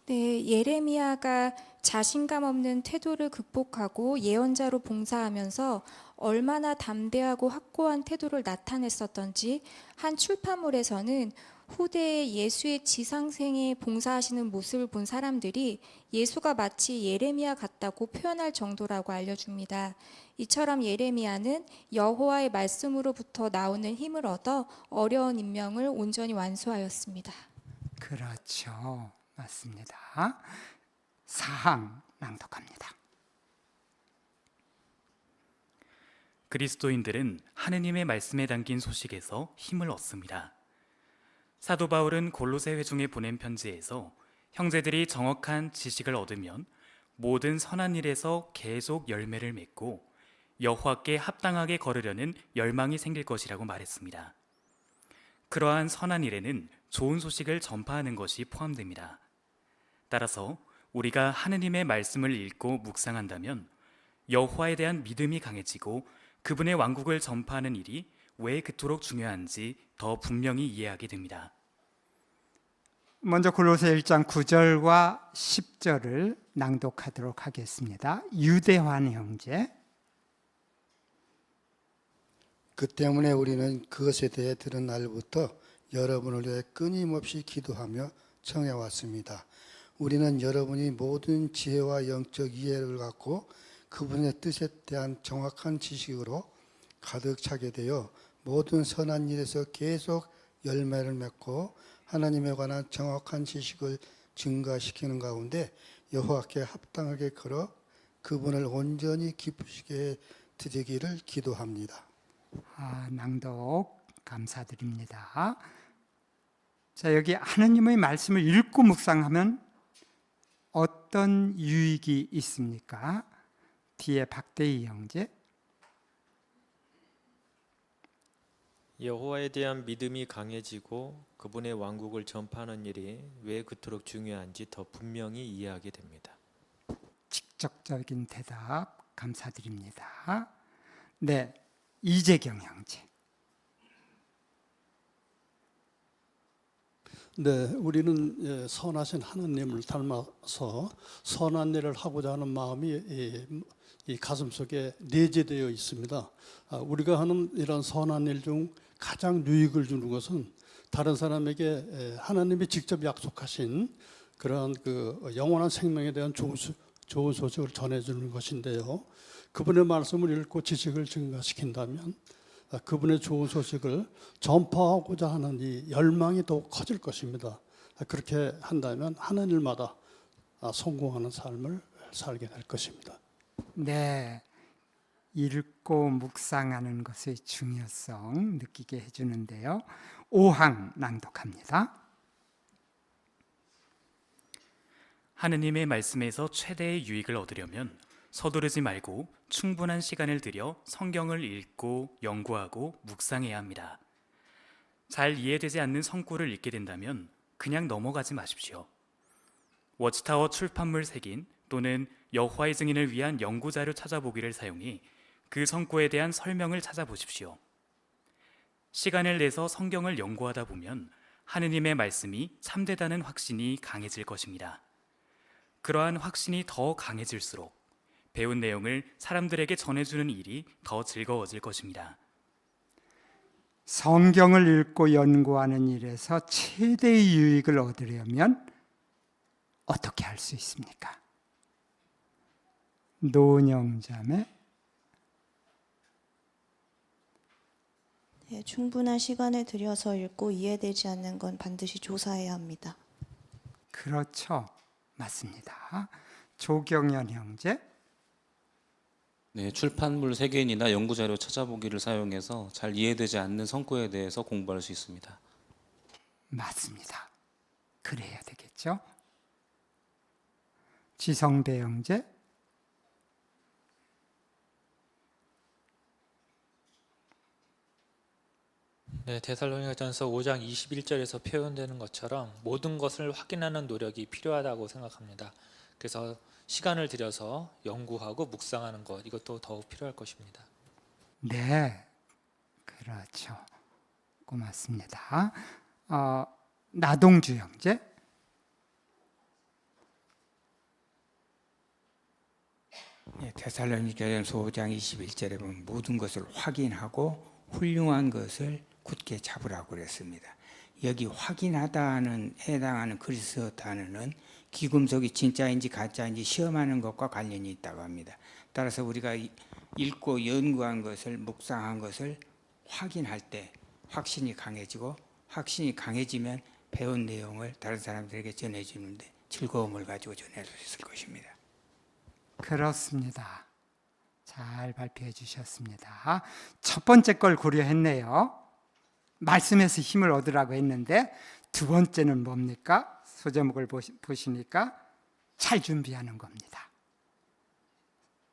네, 예레미야가 자신감 없는 태도를 극복하고 예언자로 봉사하면서 얼마나 담대하고 확고한 태도를 나타냈었던지 한 출판물에서는 후대에 예수의 지상생에 봉사하시는 모습을 본 사람들이 예수가 마치 예레미야 같다고 표현할 정도라고 알려줍니다. 이처럼 예레미야는 여호와의 말씀으로부터 나오는 힘을 얻어 어려운 임명을 온전히 완수하였습니다. 그렇죠. 맞습니다. 사항 낭독합니다. 그리스도인들은 하느님의 말씀에 담긴 소식에서 힘을 얻습니다. 사도 바울은 골로새 회중에 보낸 편지에서 형제들이 정확한 지식을 얻으면 모든 선한 일에서 계속 열매를 맺고 여호와께 합당하게 걸으려는 열망이 생길 것이라고 말했습니다. 그러한 선한 일에는 좋은 소식을 전파하는 것이 포함됩니다. 따라서 우리가 하느님의 말씀을 읽고 묵상한다면 여호와에 대한 믿음이 강해지고 그분의 왕국을 전파하는 일이 왜 그토록 중요한지 더 분명히 이해하게 됩니다. 먼저 골로새 1장 9절과 10절을 낭독하도록 하겠습니다. 유대환 형제. 그 때문에 우리는 그것에 대해 들은 날부터 여러분을 위해 끊임없이 기도하며 청해왔습니다. 우리는 여러분이 모든 지혜와 영적 이해를 갖고 그분의 뜻에 대한 정확한 지식으로 가득 차게 되어 모든 선한 일에서 계속 열매를 맺고 하나님에 관한 정확한 지식을 증가시키는 가운데 여호와께 합당하게 걸어 그분을 온전히 기쁘시게 드리기를 기도합니다. 낭독 감사드립니다. 자, 여기 하느님의 말씀을 읽고 묵상하면 어떤 유익이 있습니까? 뒤에 박대희 형제. 여호와에 대한 믿음이 강해지고 그분의 왕국을 전파하는 일이 왜 그토록 중요한지 더 분명히 이해하게 됩니다. 직접적인 대답 감사드립니다. 네, 이재경 형제. 네, 우리는 선하신 하느님을 닮아서 선한 일을 하고자 하는 마음이 이 가슴속에 내재되어 있습니다. 우리가 하는 이런 선한 일 중 가장 유익을 주는 것은 다른 사람에게 하나님이 직접 약속하신 그런 그 영원한 생명에 대한 좋은 소식을 전해주는 것인데요. 그분의 말씀을 읽고 지식을 증가시킨다면 그분의 좋은 소식을 전파하고자 하는 이 열망이 더욱 커질 것입니다. 그렇게 한다면 하는 일마다 성공하는 삶을 살게 될 것입니다. 네, 읽고 묵상하는 것의 중요성 느끼게 해주는데요. 5항 낭독합니다. 하느님의 말씀에서 최대의 유익을 얻으려면 서두르지 말고 충분한 시간을 들여 성경을 읽고 연구하고 묵상해야 합니다. 잘 이해되지 않는 성구를 읽게 된다면 그냥 넘어가지 마십시오. 워치타워 출판물 색인 또는 여호와의 증인을 위한 연구자료 찾아보기를 사용해 그 성구에 대한 설명을 찾아보십시오. 시간을 내서 성경을 연구하다 보면 하느님의 말씀이 참되다는 확신이 강해질 것입니다. 그러한 확신이 더 강해질수록 배운 내용을 사람들에게 전해주는 일이 더 즐거워질 것입니다. 성경을 읽고 연구하는 일에서 최대의 유익을 얻으려면 어떻게 할 수 있습니까? 노영자매. 네, 충분한 시간을 들여서 읽고 이해되지 않는 건 반드시 조사해야 합니다. 그렇죠. 맞습니다. 조경연 형제. 네, 출판물 세계인이나 연구자료 찾아보기를 사용해서 잘 이해되지 않는 성구에 대해서 공부할 수 있습니다. 맞습니다. 그래야 되겠죠. 지성배 형제. 네, 데살로니가전서 5장 21절에서 표현되는 것처럼 모든 것을 확인하는 노력이 필요하다고 생각합니다. 그래서 시간을 들여서 연구하고 묵상하는 것, 이것도 더욱 필요할 것입니다. 네, 그렇죠. 고맙습니다. 나동주 형제. 네, 데살로니가전서 5장 21절에 보면 모든 것을 확인하고 훌륭한 것을 굳게 잡으라고 그랬습니다. 여기 확인하다는 해당하는 그리스어 단어는 귀금속이 진짜인지 가짜인지 시험하는 것과 관련이 있다고 합니다. 따라서 우리가 읽고 연구한 것을 묵상한 것을 확인할 때 확신이 강해지고 확신이 강해지면 배운 내용을 다른 사람들에게 전해주는데 즐거움을 가지고 전할 수 있을 것입니다. 그렇습니다. 잘 발표해 주셨습니다. 첫 번째 걸 고려했네요. 말씀에서 힘을 얻으라고 했는데 두 번째는 뭡니까? 소제목을 보시니까 잘 준비하는 겁니다.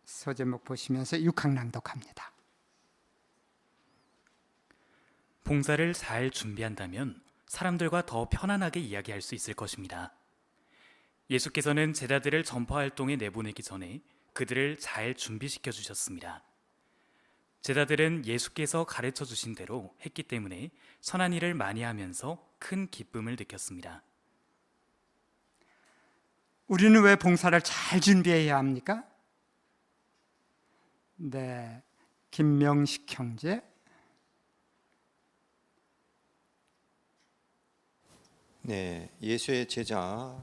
소제목 보시면서 6항 낭독합니다. 봉사를 잘 준비한다면 사람들과 더 편안하게 이야기할 수 있을 것입니다. 예수께서는 제자들을 전파 활동에 내보내기 전에 그들을 잘 준비시켜 주셨습니다. 제자들은 예수께서 가르쳐 주신 대로 했기 때문에 선한 일을 많이 하면서 큰 기쁨을 느꼈습니다. 우리는 왜 봉사를 잘 준비해야 합니까? 네, 김명식 형제. 네, 예수의 제자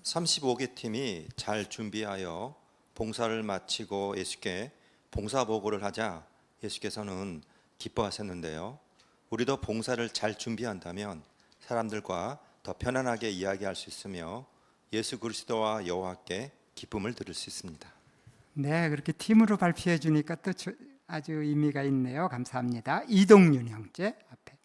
35개 팀이 잘 준비하여 봉사를 마치고 예수께 봉사 보고를 하자 예수께서는 기뻐하셨는데요. 우리도 봉사를 잘 준비한다면 사람들과 더 편안하게 이야기할 수 있으며 예수 그리스도와 여호와께 기쁨을 들을 수 있습니다. 네, 그렇게 팀으로 발표해 주니까 또 아주 의미가 있네요. 감사합니다. 이동윤 형제 앞에.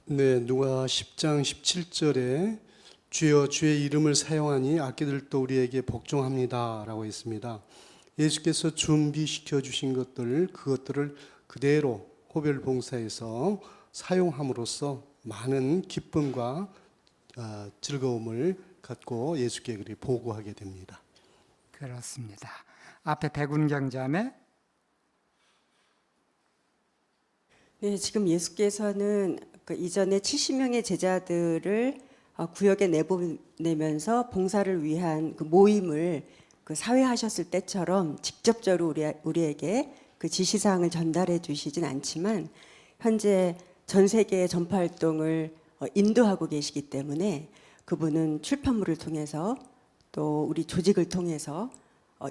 네, 누가 10장 17절에 주여 주의 이름을 사용하니 악기들도 우리에게 복종합니다라고 했습니다. 예수께서 준비시켜 주신 그것들을 그대로 호별 봉사에서 사용함으로써 많은 기쁨과 즐거움을 갖고 예수께 그리 보고하게 됩니다. 그렇습니다. 앞에 백운경 자매. 네, 지금 예수께서는 이전에 70명의 제자들을 구역에 내보내면서 봉사를 위한 그 모임을 사회하셨을 때처럼 직접적으로 우리에게 그 지시사항을 전달해 주시진 않지만 현재 전 세계의 전파 활동을 인도하고 계시기 때문에 그분은 출판물을 통해서 또 우리 조직을 통해서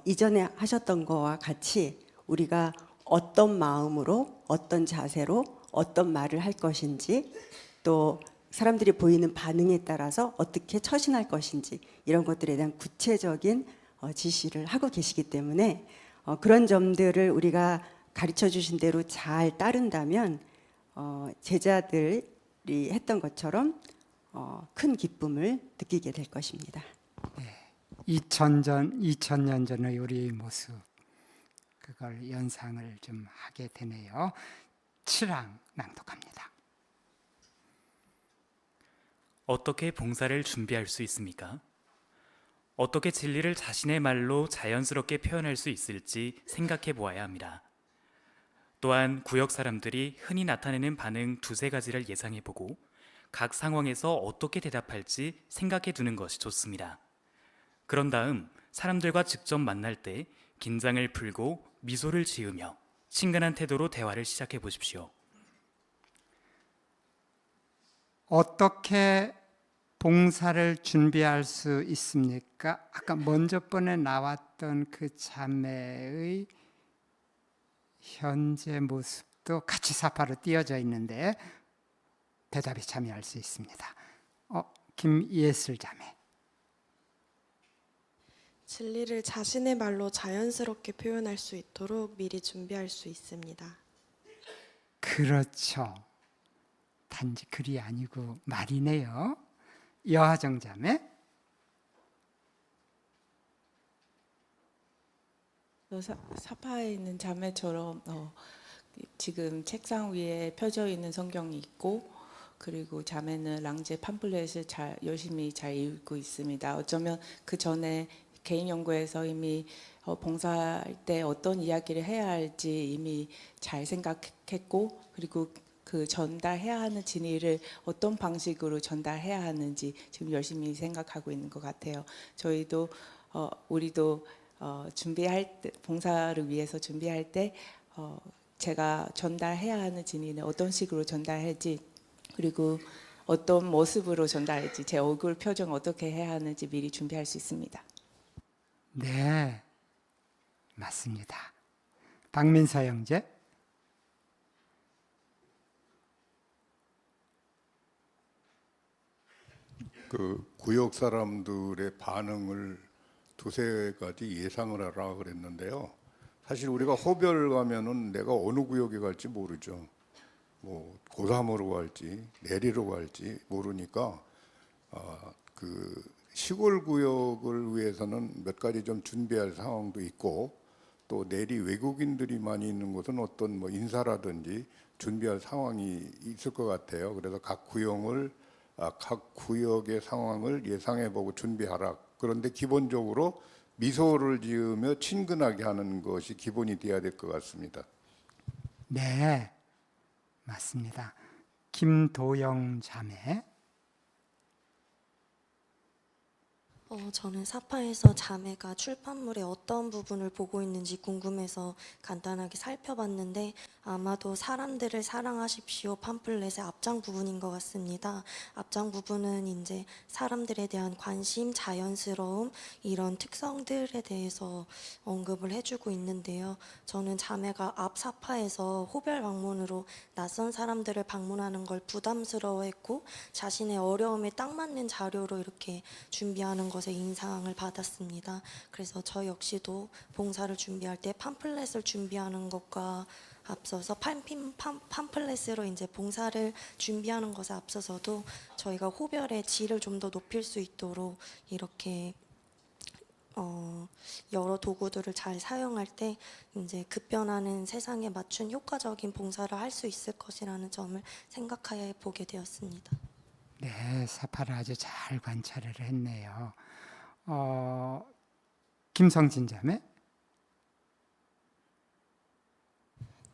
이전에 하셨던 거와 같이 우리가 어떤 마음으로 어떤 자세로 어떤 말을 할 것인지 또 사람들이 보이는 반응에 따라서 어떻게 처신할 것인지 이런 것들에 대한 구체적인 지시를 하고 계시기 때문에 그런 점들을 우리가 가르쳐 주신 대로 잘 따른다면 제자들 했던 것처럼 큰 기쁨을 느끼게 될 것입니다. 2000년 전의 우리의 모습, 그걸 연상을 좀 하게 되네요. 7항 낭독합니다. 어떻게 봉사를 준비할 수 있습니까? 어떻게 진리를 자신의 말로 자연스럽게 표현할 수 있을지 생각해 보아야 합니다. 또한 구역 사람들이 흔히 나타내는 반응 2-3가지를 예상해 보고 각 상황에서 어떻게 대답할지 생각해 두는 것이 좋습니다. 그런 다음 사람들과 직접 만날 때 긴장을 풀고 미소를 지으며 친근한 태도로 대화를 시작해 보십시오. 어떻게 봉사를 준비할 수 있습니까? 아까 먼저 번에 나왔던 그 자매의 현재 모습도 같이 사파로 띄어져 있는데 대답에 참여할 수 있습니다. 김예슬 자매. 진리를 자신의 말로 자연스럽게 표현할 수 있도록 미리 준비할 수 있습니다. 그렇죠. 단지 글이 아니고 말이네요. 여하정 자매. 사파에 있는 자매처럼 지금 책상 위에 펴져 있는 성경이 있고, 그리고 자매는 랑제 팜플렛을 열심히 잘 읽고 있습니다. 어쩌면 그 전에 개인 연구에서 이미 봉사할 때 어떤 이야기를 해야 할지 이미 잘 생각했고, 그리고 그 전달해야 하는 진리를 어떤 방식으로 전달해야 하는지 지금 열심히 생각하고 있는 것 같아요. 저희도 우리도 준비할 때, 봉사를 위해서 준비할 때 제가 전달해야 하는 진리는 어떤 식으로 전달할지, 그리고 어떤 모습으로 전달할지, 제 얼굴 표정 어떻게 해야 하는지 미리 준비할 수 있습니다. 네, 맞습니다. 박민서 형제. 그 구역 사람들의 반응을 2-3가지 예상을 하라 그랬는데요. 사실 우리가 호별 가면은 내가 어느 구역에 갈지 모르죠. 뭐 고3으로 갈지 내리로 갈지 모르니까 그 시골 구역을 위해서는 몇 가지 좀 준비할 상황도 있고, 또 내리 외국인들이 많이 있는 곳은 어떤 뭐 인사라든지 준비할 상황이 있을 것 같아요. 그래서 각 구역의 상황을 예상해보고 준비하라. 그런데 기본적으로 미소를 지으며 친근하게 하는 것이 기본이 돼야 될 것 같습니다. 네, 맞습니다. 김도영 자매. 저는 사파에서 자매가 출판물의 어떤 부분을 보고 있는지 궁금해서 간단하게 살펴봤는데, 아마도 사람들을 사랑하십시오 팜플렛의 앞장 부분인 것 같습니다. 앞장 부분은 이제 사람들에 대한 관심, 자연스러움, 이런 특성들에 대해서 언급을 해주고 있는데요. 저는 자매가 앞 사파에서 호별 방문으로 낯선 사람들을 방문하는 걸 부담스러워했고, 자신의 어려움에 딱 맞는 자료로 이렇게 준비하는 것에 인상을 받았습니다. 그래서 저 역시도 봉사를 준비할 때 팜플렛을 준비하는 것과 앞서서 팜플렛으로 이제 봉사를 준비하는 것에 앞서서도 저희가 호별의 질을 좀 더 높일 수 있도록 이렇게 여러 도구들을 잘 사용할 때 이제 급변하는 세상에 맞춘 효과적인 봉사를 할 수 있을 것이라는 점을 생각하여 보게 되었습니다. 네, 사파를 아주 잘 관찰을 했네요. 김성진 자매.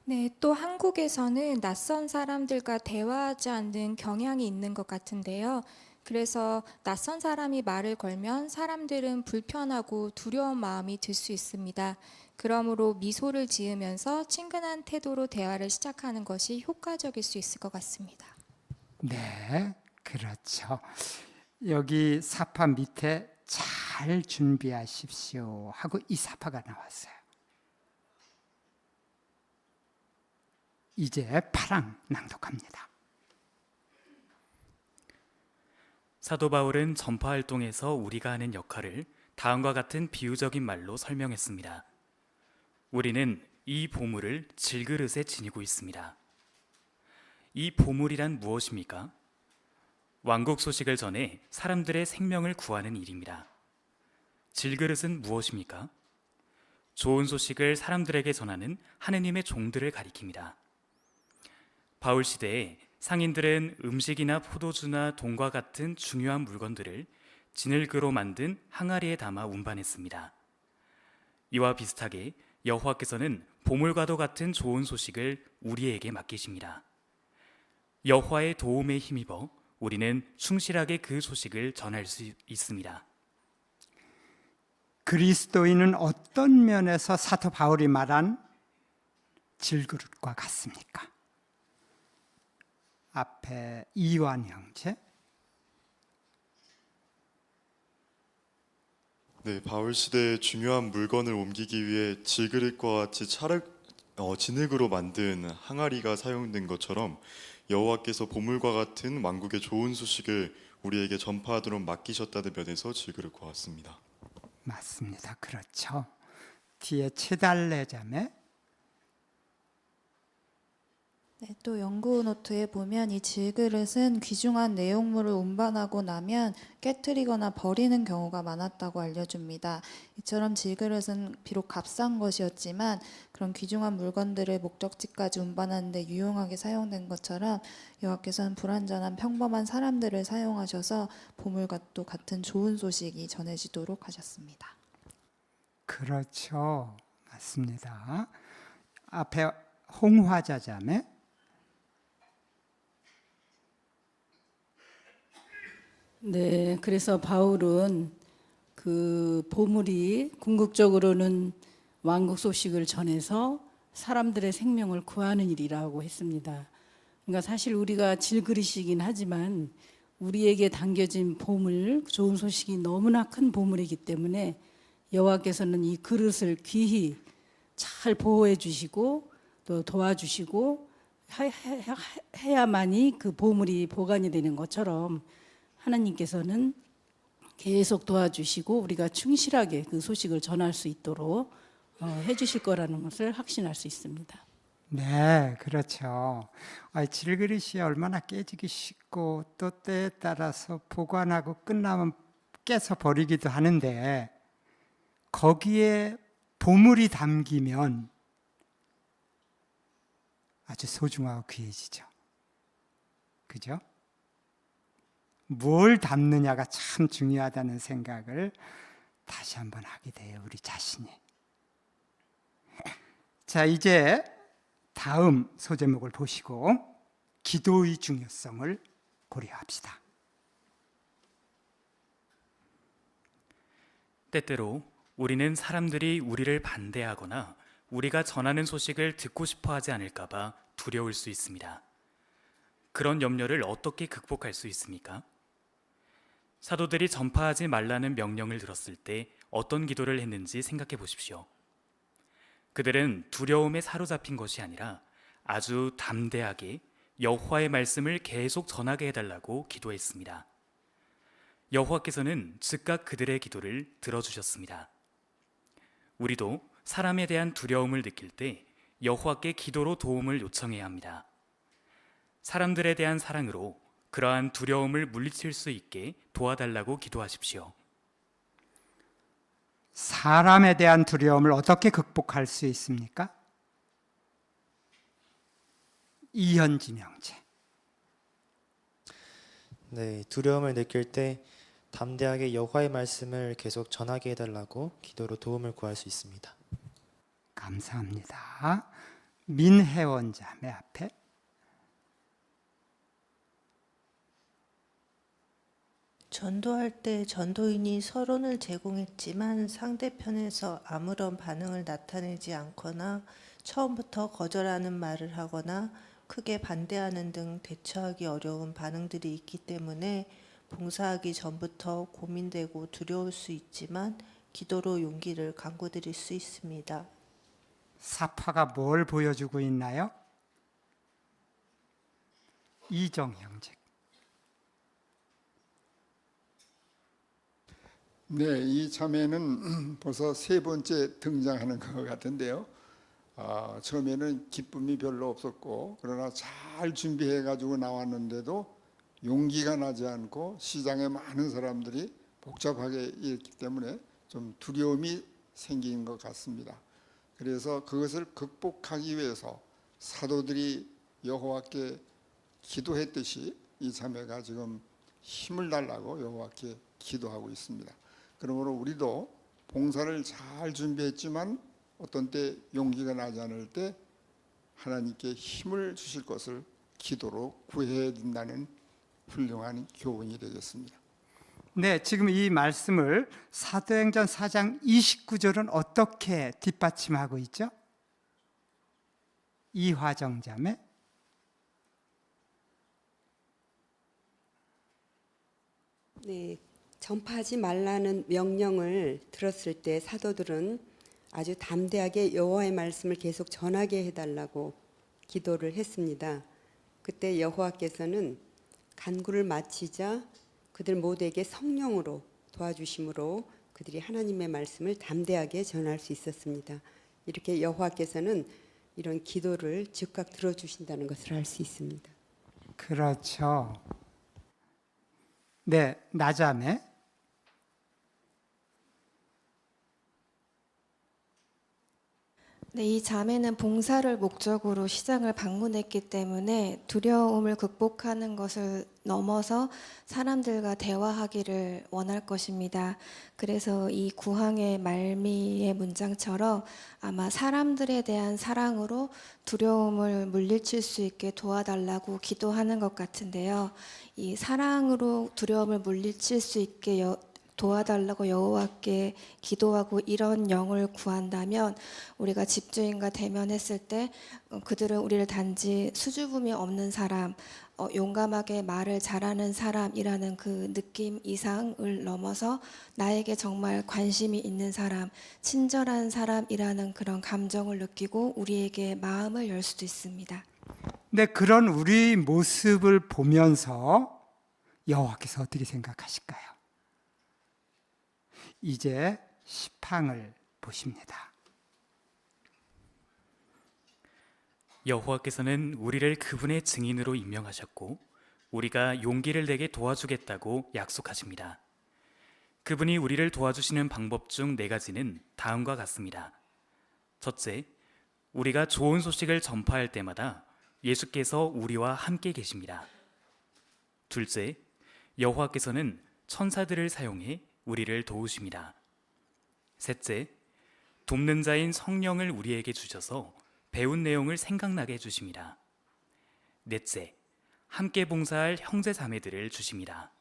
네, 또 한국에서는 낯선 사람들과 대화하지 않는 경향이 있는 것 같은데요. 그래서 낯선 사람이 말을 걸면 사람들은 불편하고 두려운 마음이 들 수 있습니다. 그러므로 미소를 지으면서 친근한 태도로 대화를 시작하는 것이 효과적일 수 있을 것 같습니다. 네, 그렇죠. 여기 사파 밑에 잘 준비하십시오 하고 이 사파가 나왔어요. 이제 8항 낭독합니다. 사도 바울은 전파 활동에서 우리가 하는 역할을 다음과 같은 비유적인 말로 설명했습니다. 우리는 이 보물을 질그릇에 지니고 있습니다. 이 보물이란 무엇입니까? 왕국 소식을 전해 사람들의 생명을 구하는 일입니다. 질그릇은 무엇입니까? 좋은 소식을 사람들에게 전하는 하느님의 종들을 가리킵니다. 바울 시대에 상인들은 음식이나 포도주나 돈과 같은 중요한 물건들을 진흙으로 만든 항아리에 담아 운반했습니다. 이와 비슷하게 여호와께서는 보물과도 같은 좋은 소식을 우리에게 맡기십니다. 여호와의 도움에 힘입어 우리는 충실하게 그 소식을 전할 수 있습니다. 그리스도인은 어떤 면에서 사도 바울이 말한 질그릇과 같습니까? 앞에 이완 형제. 네, 바울 시대에 중요한 물건을 옮기기 위해 질그릇과 같이 진흙으로 만든 항아리가 사용된 것처럼 여호와께서 보물과 같은 왕국의 좋은 소식을 우리에게 전파하도록 맡기셨다는 면에서 질그릇과 같습니다. 맞습니다. 그렇죠. 뒤에 채달레 자매. 네, 또 연구 노트에 보면 이 질그릇은 귀중한 내용물을 운반하고 나면 깨트리거나 버리는 경우가 많았다고 알려줍니다. 이처럼 질그릇은 비록 값싼 것이었지만 그런 귀중한 물건들을 목적지까지 운반하는 데 유용하게 사용된 것처럼 여호와께서는 불완전한 평범한 사람들을 사용하셔서 보물과 또 같은 좋은 소식이 전해지도록 하셨습니다. 그렇죠. 맞습니다. 앞에 홍화자 자매. 네, 그래서 바울은 그 보물이 궁극적으로는 왕국 소식을 전해서 사람들의 생명을 구하는 일이라고 했습니다. 그러니까 사실 우리가 질그릇이긴 하지만 우리에게 담겨진 보물, 좋은 소식이 너무나 큰 보물이기 때문에 여호와께서는 이 그릇을 귀히 잘 보호해 주시고 또 도와주시고 해야만이 그 보물이 보관이 되는 것처럼 하나님께서는 계속 도와주시고 우리가 충실하게 그 소식을 전할 수 있도록 해주실 거라는 것을 확신할 수 있습니다. 네, 그렇죠. 질그릇이 얼마나 깨지기 쉽고 또 때에 따라서 보관하고 끝나면 깨서 버리기도 하는데 거기에 보물이 담기면 아주 소중하고 귀해지죠. 그죠? 뭘 담느냐가 참 중요하다는 생각을 다시 한번 하게 돼요, 우리 자신이. 자, 이제 다음 소제목을 보시고 기도의 중요성을 고려합시다. 때때로 우리는 사람들이 우리를 반대하거나 우리가 전하는 소식을 듣고 싶어 하지 않을까 봐 두려울 수 있습니다. 그런 염려를 어떻게 극복할 수 있습니까? 사도들이 전파하지 말라는 명령을 들었을 때 어떤 기도를 했는지 생각해 보십시오. 그들은 두려움에 사로잡힌 것이 아니라 아주 담대하게 여호와의 말씀을 계속 전하게 해달라고 기도했습니다. 여호와께서는 즉각 그들의 기도를 들어주셨습니다. 우리도 사람에 대한 두려움을 느낄 때 여호와께 기도로 도움을 요청해야 합니다. 사람들에 대한 사랑으로 그러한 두려움을 물리칠 수 있게 도와달라고 기도하십시오. 사람에 대한 두려움을 어떻게 극복할 수 있습니까? 이현진 형제. 네, 두려움을 느낄 때 담대하게 여호와의 말씀을 계속 전하게 해달라고 기도로 도움을 구할 수 있습니다. 감사합니다. 민혜원 자매 앞에. 전도할 때 전도인이 서론을 제공했지만 상대편에서 아무런 반응을 나타내지 않거나 처음부터 거절하는 말을 하거나 크게 반대하는 등 대처하기 어려운 반응들이 있기 때문에 봉사하기 전부터 고민되고 두려울 수 있지만 기도로 용기를 강구드릴 수 있습니다. 사파가 뭘 보여주고 있나요? 이정 형제. 네, 이 자매는 벌써 세 번째 등장하는 것 같은데요. 처음에는 기쁨이 별로 없었고 그러나 잘 준비해 가지고 나왔는데도 용기가 나지 않고 시장에 많은 사람들이 복잡하게 있기 때문에 좀 두려움이 생긴 것 같습니다. 그래서 그것을 극복하기 위해서 사도들이 여호와께 기도했듯이 이 자매가 지금 힘을 달라고 여호와께 기도하고 있습니다. 그러므로 우리도 봉사를 잘 준비했지만 어떤 때 용기가 나지 않을 때 하나님께 힘을 주실 것을 기도로 구해야 된다는 훌륭한 교훈이 되겠습니다. 네, 지금 이 말씀을 사도행전 4장 29절은 어떻게 뒷받침하고 있죠? 이화정 자매. 네, 전파하지 말라는 명령을 들었을 때 사도들은 아주 담대하게 여호와의 말씀을 계속 전하게 해달라고 기도를 했습니다. 그때 여호와께서는 간구를 마치자 그들 모두에게 성령으로 도와주심으로 그들이 하나님의 말씀을 담대하게 전할 수 있었습니다. 이렇게 여호와께서는 이런 기도를 즉각 들어주신다는 것을 알 수 있습니다. 그렇죠. 네, 나자매. 네, 이 자매는 봉사를 목적으로 시장을 방문했기 때문에 두려움을 극복하는 것을 넘어서 사람들과 대화하기를 원할 것입니다. 그래서 이 구항의 말미의 문장처럼 아마 사람들에 대한 사랑으로 두려움을 물리칠 수 있게 도와달라고 기도하는 것 같은데요. 이 사랑으로 두려움을 물리칠 수 있게 도와달라고 여호와께 기도하고 이런 영을 구한다면 우리가 집주인과 대면했을 때 그들은 우리를 단지 수줍음이 없는 사람, 용감하게 말을 잘하는 사람이라는 그 느낌 이상을 넘어서 나에게 정말 관심이 있는 사람, 친절한 사람이라는 그런 감정을 느끼고 우리에게 마음을 열 수도 있습니다. 네, 그런 우리 모습을 보면서 여호와께서 어떻게 생각하실까요? 이제 시팡을 보십니다. 여호와께서는 우리를 그분의 증인으로 임명하셨고 우리가 용기를 내게 도와주겠다고 약속하십니다. 그분이 우리를 도와주시는 방법 중 4가지는 다음과 같습니다. 첫째, 우리가 좋은 소식을 전파할 때마다 예수께서 우리와 함께 계십니다. 둘째, 여호와께서는 천사들을 사용해 우리를 도우십니다. 셋째, 돕는 자인 성령을 우리에게 주셔서 배운 내용을 생각나게 해주십니다. 넷째, 함께 봉사할 형제 자매들을 주십니다.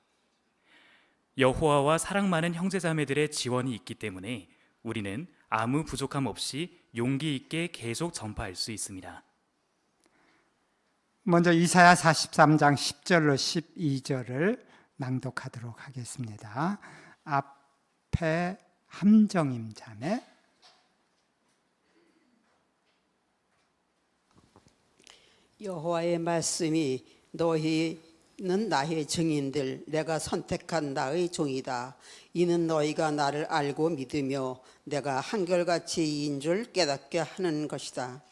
여호와와 사랑 많은 형제 자매들의 지원이 있기 때문에 우리는 아무 부족함 없이 용기 있게 계속 전파할 수 있습니다. 먼저 이사야 43장 10절로 12절을 낭독하도록 하겠습니다. 앞에 함정임 자매. 여호와의 말씀이 너희는 나의 증인들 내가 선택한 나의 종이다. 이는 너희가 나를 알고 믿으며 내가 한결같이 이인 줄 깨닫게 하는 것이다.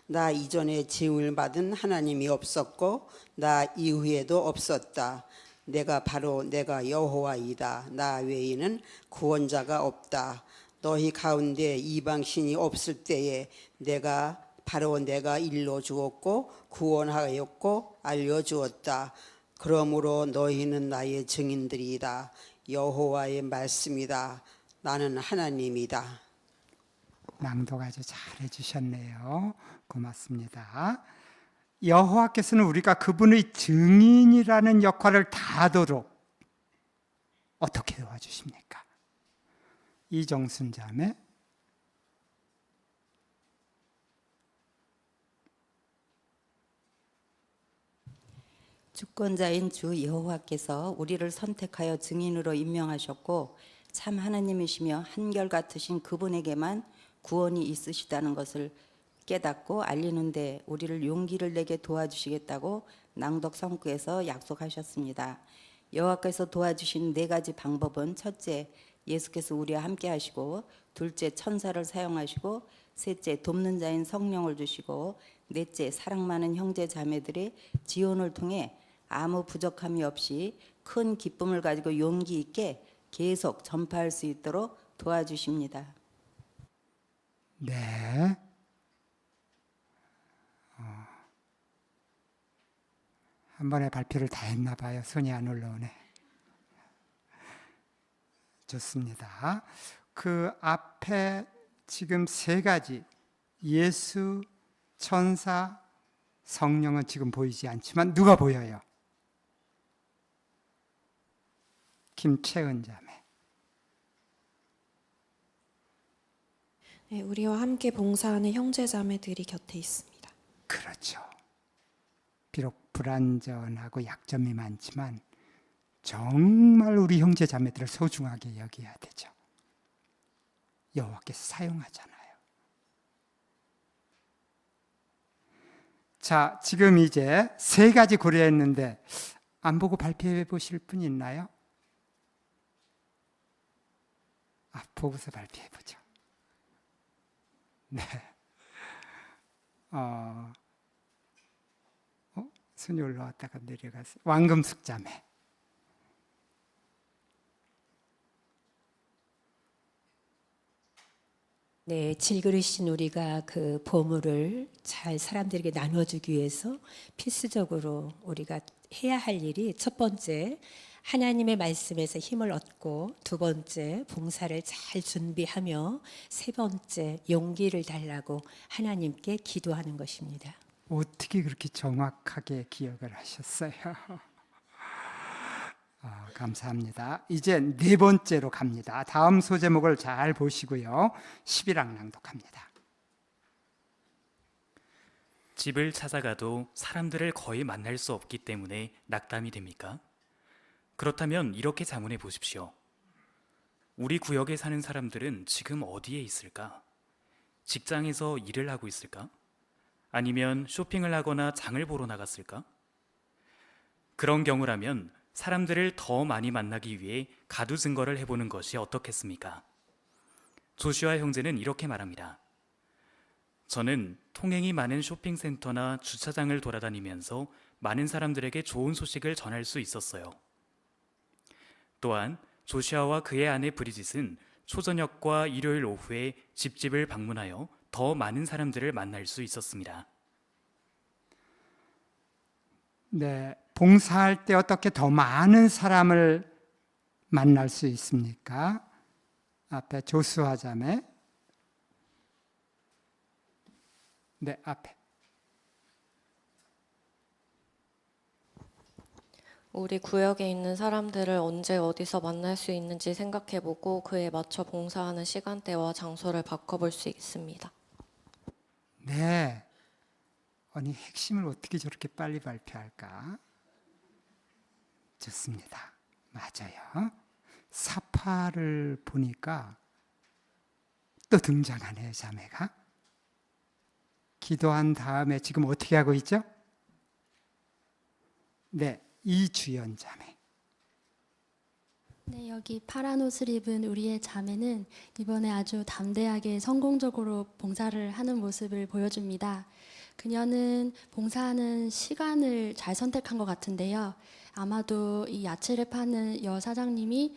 나 이전에 지음을 받은 하나님이 없었고 나 이후에도 없었다. 내가 여호와이다. 나 외에는 구원자가 없다. 너희 가운데 이방신이 없을 때에 내가 일러주었고 구원하였고 알려주었다. 그러므로 너희는 나의 증인들이다. 여호와의 말씀이다. 나는 하나님이다. 낭독 아주 잘 해주셨네요. 고맙습니다. 여호와께서는 우리가 그분의 증인이라는 역할을 다하도록 어떻게 도와주십니까? 이정순 자매. 주권자인 주 여호와께서 우리를 선택하여 증인으로 임명하셨고 참 하나님이시며 한결같으신 그분에게만 구원이 있으시다는 것을 깨닫고 알리는데 우리를 용기를 내게 도와주시겠다고 낭독 성구에서 약속하셨습니다. 여호와께서 도와주신 4가지 방법은 첫째, 예수께서 우리와 함께 하시고 둘째, 천사를 사용하시고 셋째, 돕는 자인 성령을 주시고 넷째, 사랑 많은 형제 자매들의 지원을 통해 아무 부족함이 없이 큰 기쁨을 가지고 용기 있게 계속 전파할 수 있도록 도와주십니다. 네. 한 번에 발표를 다 했나 봐요. 손이 안 올라오네. 좋습니다. 그 앞에 지금 세 가지 예수, 천사, 성령은 지금 보이지 않지만 누가 보여요? 김채은 자매. 네, 우리와 함께 봉사하는 형제자매들이 곁에 있습니다. 그렇죠. 비록 불완전하고 약점이 많지만 정말 우리 형제 자매들을 소중하게 여겨야 되죠. 여호와께서 사용하잖아요. 자, 지금 이제 세 가지 고려했는데 안 보고 발표해 보실 분 있나요? 보고서 발표해 보죠. 네. 손이 올라왔다가 내려갔어요. 왕금숙 자매. 네, 질그릇인 우리가 그 보물을 잘 사람들에게 나눠주기 위해서 필수적으로 우리가 해야 할 일이 첫 번째, 하나님의 말씀에서 힘을 얻고 두 번째, 봉사를 잘 준비하며 세 번째, 용기를 달라고 하나님께 기도하는 것입니다. 어떻게 그렇게 정확하게 기억을 하셨어요? 감사합니다. 이제 네 번째로 갑니다. 다음 소제목을 잘 보시고요. 11랑 낭독합니다. 집을 찾아가도 사람들을 거의 만날 수 없기 때문에 낙담이 됩니까? 그렇다면 이렇게 자문해 보십시오. 우리 구역에 사는 사람들은 지금 어디에 있을까? 직장에서 일을 하고 있을까? 아니면 쇼핑을 하거나 장을 보러 나갔을까? 그런 경우라면 사람들을 더 많이 만나기 위해 가두 증거를 해보는 것이 어떻겠습니까? 조슈아 형제는 이렇게 말합니다. 저는 통행이 많은 쇼핑센터나 주차장을 돌아다니면서 많은 사람들에게 좋은 소식을 전할 수 있었어요. 또한 조슈아와 그의 아내 브리짓은 초저녁과 일요일 오후에 집집을 방문하여 더 많은 사람들을 만날 수 있었습니다. 네, 봉사할 때 어떻게 더 많은 사람을 만날 수 있습니까? 앞에 조수아 자매. 네, 앞에. 우리 구역에 있는 사람들을 언제 어디서 만날 수 있는지 생각해보고 그에 맞춰 봉사하는 시간대와 장소를 바꿔볼 수 있습니다. 네. 아니, 핵심을 어떻게 저렇게 빨리 발표할까? 좋습니다. 맞아요. 사파를 보니까 또 등장하네요, 자매가. 기도한 다음에 지금 어떻게 하고 있죠? 네, 이주연 자매. 네, 여기 파란 옷을 입은 우리의 자매는 이번에 아주 담대하게 성공적으로 봉사를 하는 모습을 보여줍니다. 그녀는 봉사하는 시간을 잘 선택한 것 같은데요. 아마도 이 야채를 파는 여 사장님이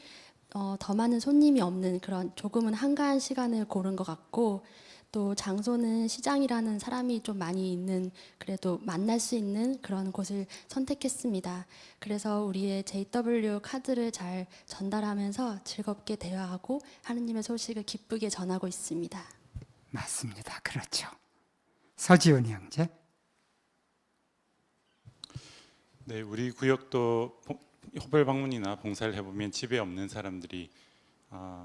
더 많은 손님이 없는 그런 조금은 한가한 시간을 고른 것 같고, 또 장소는 시장이라는 사람이 좀 많이 있는, 그래도 만날 수 있는 그런 곳을 선택했습니다. 그래서 우리의 JW 카드를 잘 전달하면서 즐겁게 대화하고 하느님의 소식을 기쁘게 전하고 있습니다. 맞습니다. 그렇죠. 서지훈 형제. 네, 우리 구역도 호별 방문이나 봉사를 해보면 집에 없는 사람들이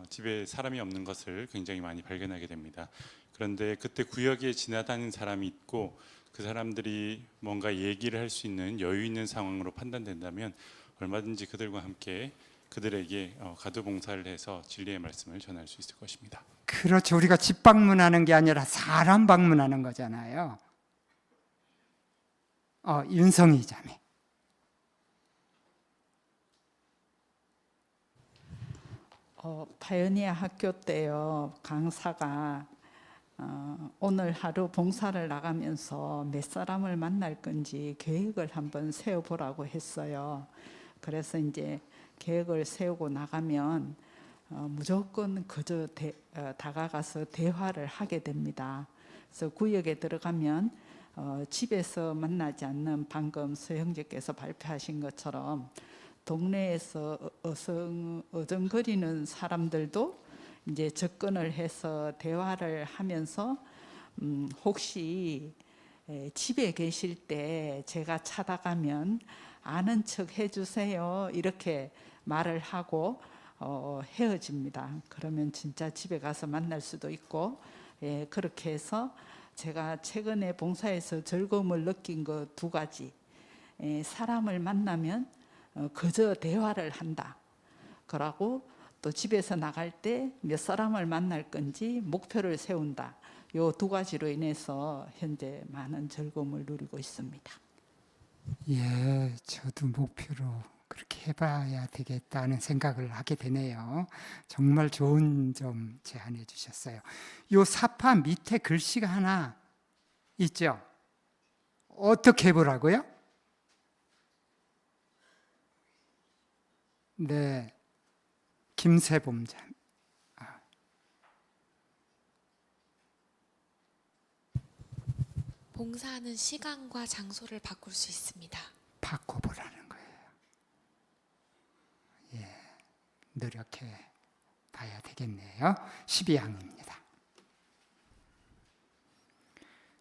집에 사람이 없는 것을 굉장히 많이 발견하게 됩니다. 그런데 그때 구역에 지나다니는 사람이 있고 그 사람들이 뭔가 얘기를 할 수 있는 여유 있는 상황으로 판단된다면 얼마든지 그들과 함께 그들에게 가두 봉사를 해서 진리의 말씀을 전할 수 있을 것입니다. 그렇죠. 우리가 집 방문하는 게 아니라 사람 방문하는 거잖아요. 윤성희 자매. 바이오니아 학교 때요, 강사가 오늘 하루 봉사를 나가면서 몇 사람을 만날 건지 계획을 한번 세워보라고 했어요. 그래서 이제 계획을 세우고 나가면 무조건 그저 다가가서 대화를 하게 됩니다. 그래서 구역에 들어가면 집에서 만나지 않는 방금 서형제께서 발표하신 것처럼 동네에서 어정거리는 사람들도 이제 접근을 해서 대화를 하면서 혹시 집에 계실 때 제가 찾아가면 아는 척 해주세요 이렇게 말을 하고 헤어집니다. 그러면 진짜 집에 가서 만날 수도 있고 그렇게 해서 제가 최근에 봉사에서 즐거움을 느낀 거 2가지. 사람을 만나면 그저 대화를 한다. 그러고 또 집에서 나갈 때 몇 사람을 만날 건지 목표를 세운다. 요 2가지로 인해서 현재 많은 즐거움을 누리고 있습니다. 예, 저도 목표로 그렇게 해봐야 되겠다는 생각을 하게 되네요. 정말 좋은 점 제안해 주셨어요. 요 사파 밑에 글씨가 하나 있죠? 어떻게 해보라고요? 네, 김세범자. 봉사하는 시간과 장소를 바꿀 수 있습니다. 바꿔보라는 거예요. 예, 노력해 봐야 되겠네요. 12항입니다.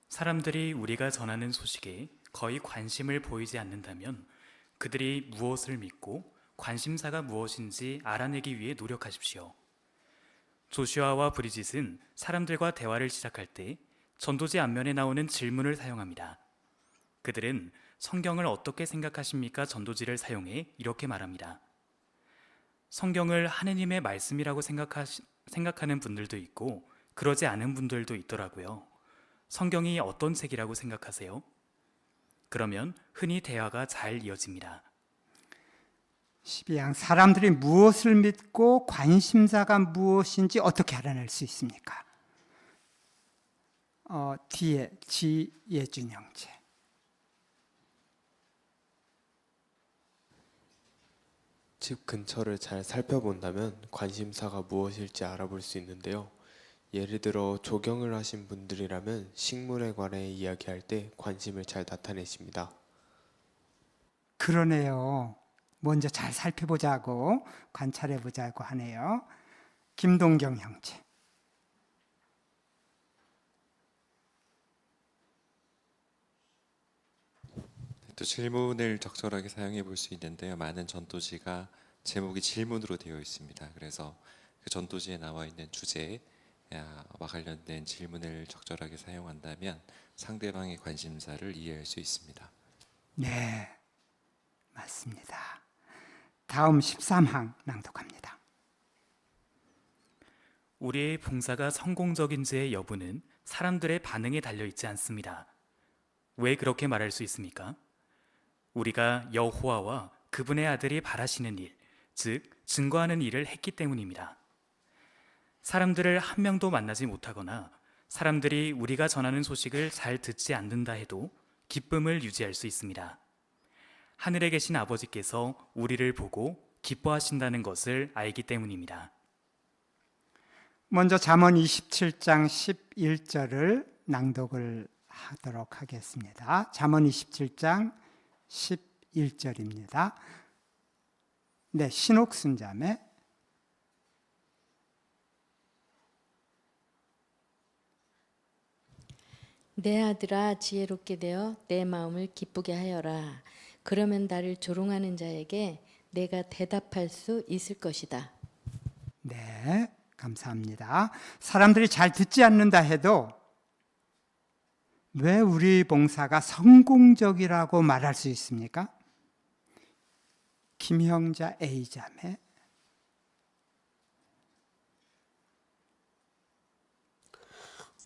사람들이 우리가 전하는 소식에 거의 관심을 보이지 않는다면 그들이 무엇을 믿고 관심사가 무엇인지 알아내기 위해 노력하십시오. 조슈아와 브리짓은 사람들과 대화를 시작할 때 전도지 앞면에 나오는 질문을 사용합니다. 그들은 성경을 어떻게 생각하십니까? 전도지를 사용해 이렇게 말합니다. 성경을 하느님의 말씀이라고 생각하는 분들도 있고 그러지 않은 분들도 있더라고요. 성경이 어떤 책이라고 생각하세요? 그러면 흔히 대화가 잘 이어집니다. 12항, 사람들이 무엇을 믿고 관심사가 무엇인지 어떻게 알아낼 수 있습니까? 뒤에 지예준 형제. 집 근처를 잘 살펴본다면 관심사가 무엇일지 알아볼 수 있는데요. 예를 들어 조경을 하신 분들이라면 식물에 관해 이야기할 때 관심을 잘 나타내십니다. 그러네요. 먼저 잘 살펴보자고 관찰해보자고 하네요. 김동경 형제. 또 질문을 적절하게 사용해 볼 수 있는데요. 많은 전도지가 제목이 질문으로 되어 있습니다. 그래서 그 전도지에 나와 있는 주제와 관련된 질문을 적절하게 사용한다면 상대방의 관심사를 이해할 수 있습니다. 네, 맞습니다. 다음 13항 낭독합니다. 우리의 봉사가 성공적인지의 여부는 사람들의 반응에 달려 있지 않습니다. 왜 그렇게 말할 수 있습니까? 우리가 여호와와 그분의 아들이 바라시는 일, 즉 증거하는 일을 했기 때문입니다. 사람들을 한 명도 만나지 못하거나 사람들이 우리가 전하는 소식을 잘 듣지 않는다 해도 기쁨을 유지할 수 있습니다. 하늘에 계신 아버지께서 우리를 보고 기뻐하신다는 것을 알기 때문입니다. 먼저 잠언 27장 11절을 낭독을 하도록 하겠습니다. 잠언 27장 11절입니다. 네, 신옥순 자매. 내 아들아 지혜롭게 되어 내 마음을 기쁘게 하여라. 그러면 나를 조롱하는 자에게 내가 대답할 수 있을 것이다. 네, 감사합니다. 사람들이 잘 듣지 않는다 해도 왜 우리 봉사가 성공적이라고 말할 수 있습니까? 김형자 A자매.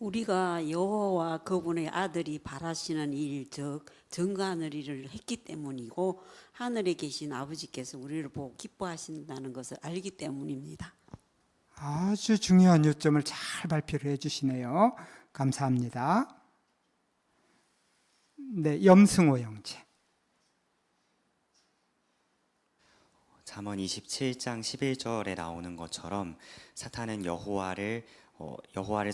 우리가 여호와 그분의 아들이 바라시는 일, 즉 증거하는 일을 했기 때문이고 하늘에 계신 아버지께서 우리를 보고 기뻐하신다는 것을 알기 때문입니다. 아주 중요한 요점을 잘 발표를 해주시네요. 감사합니다. 네, 염승호 형제. 잠언 27장 11절에 나오는 것처럼 사탄은 여호와를